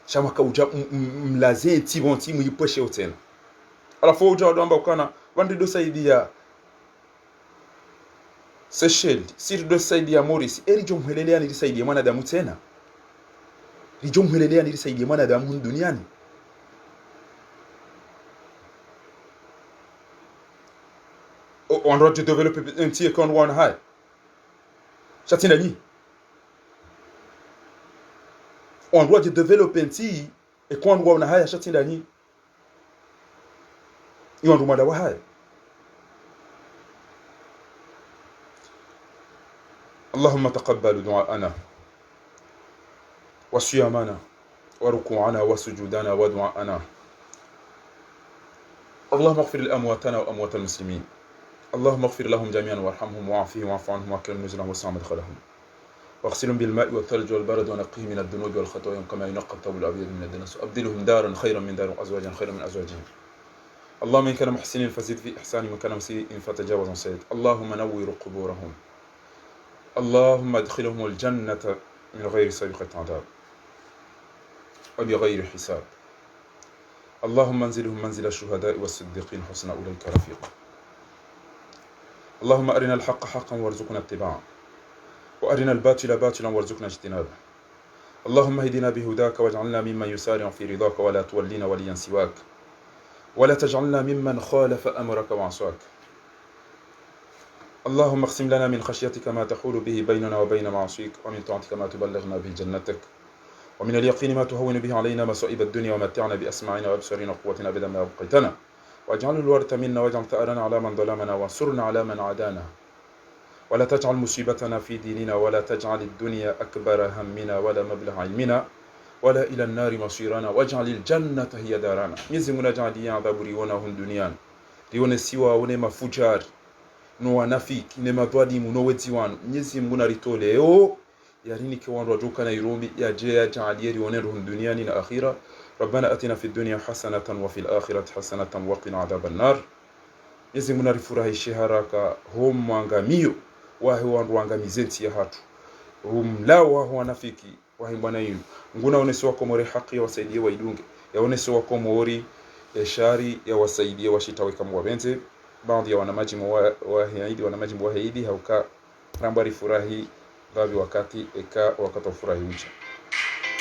[SPEAKER 1] شما كوجا ملازين تيبون تي مي بوشي وتين على فوجا دونبا كانا وندي دو سايديا Seychelles, sir do Saidia Maurice, eri jom helele ani Saidia mana da mutena. Ri jom helele ani Saidia mana da mun duniani. On doit développer un petit écran one high. Chatinani. On doit développer un petit écran one high chatinani. Et on doit d'avoir high. اللهم تقبل دعاءنا وصيامنا وركوعنا وسجودنا ودعاءنا. اللهم اغفر لأمواتنا وأموات المسلمين. اللهم اغفر لهم جميعا وارحمهم وعافهم واعف عنهم واكرم نزلهم وسع مدخلهم واغسلهم بالماء والثلج والبرد ونقهم من الذنوب والخطايا كما ينقى الثوب الأبيض من الدنس وأبدلهم دارا خيرا من دار وأزواجا خيرا من أزواجهم. اللهم إن كان محسنين فزد في إحسانهم وإن كان مسيئين فتجاوز عن سيئات. اللهم نور قبورهم. اللهم ادخلهم الجنة من غير سابقة عذاب وبغير حساب. اللهم انزلهم منزل الشهداء والصديقين حسن أولئك رفيقا. اللهم أرنا الحق حقا وارزقنا اتباعه وأرنا الباطل باطلا وارزقنا اجتنابه. اللهم اهدنا بهداك واجعلنا ممن يسارع في رضاك ولا تولينا وليا سواك ولا تجعلنا ممن خالف أمرك وعصاك. اللهم اقسم لنا من خشيتك ما تحول به بيننا وبين معصيك ومن طاعتك ما تبلغنا به جنتك ومن اليقين ما تهون به علينا مصائب الدنيا ومتعنا بأسماعنا وأبصارنا وقوتنا أبدا ما أبقيتنا واجعل الوارث منا واجعل ثأرنا على من ظلمنا وانصرنا على من عادانا ولا تجعل مصيبتنا في ديننا ولا تجعل الدنيا أكبر همنا ولا مبلغ علمنا ولا إلى النار مصيرنا واجعل الجنة هي دارنا. Mwenyezi Mungu ajalie adhabu riona hun duniani rione siwa one mafujari no wanafiki ne madwadimu no weziwanu. Mwenyezi Mungu naritoleo yarini kiwandu wajuka na irumbi yaje ajalie rione hun duniani na akhira. ربنا أتنا في الدنيا حسنة وفي الآخرة حسنة وقنا عذاب النار. Mwenyezi Mungu narifurahishe haraka hom mwangamio wahe wandu wangamizenti ya hatu humlao waho wanafiki wahe mbwana yinu nguna onesi wako more haki ya wasaidie waidunge ya onesi wako mori ya shari ya wasaidie washitawe kama wabenze baadhi ya wanamajimu waheidi hauka rambari furahi babi wakati eka wakati furahi ucha.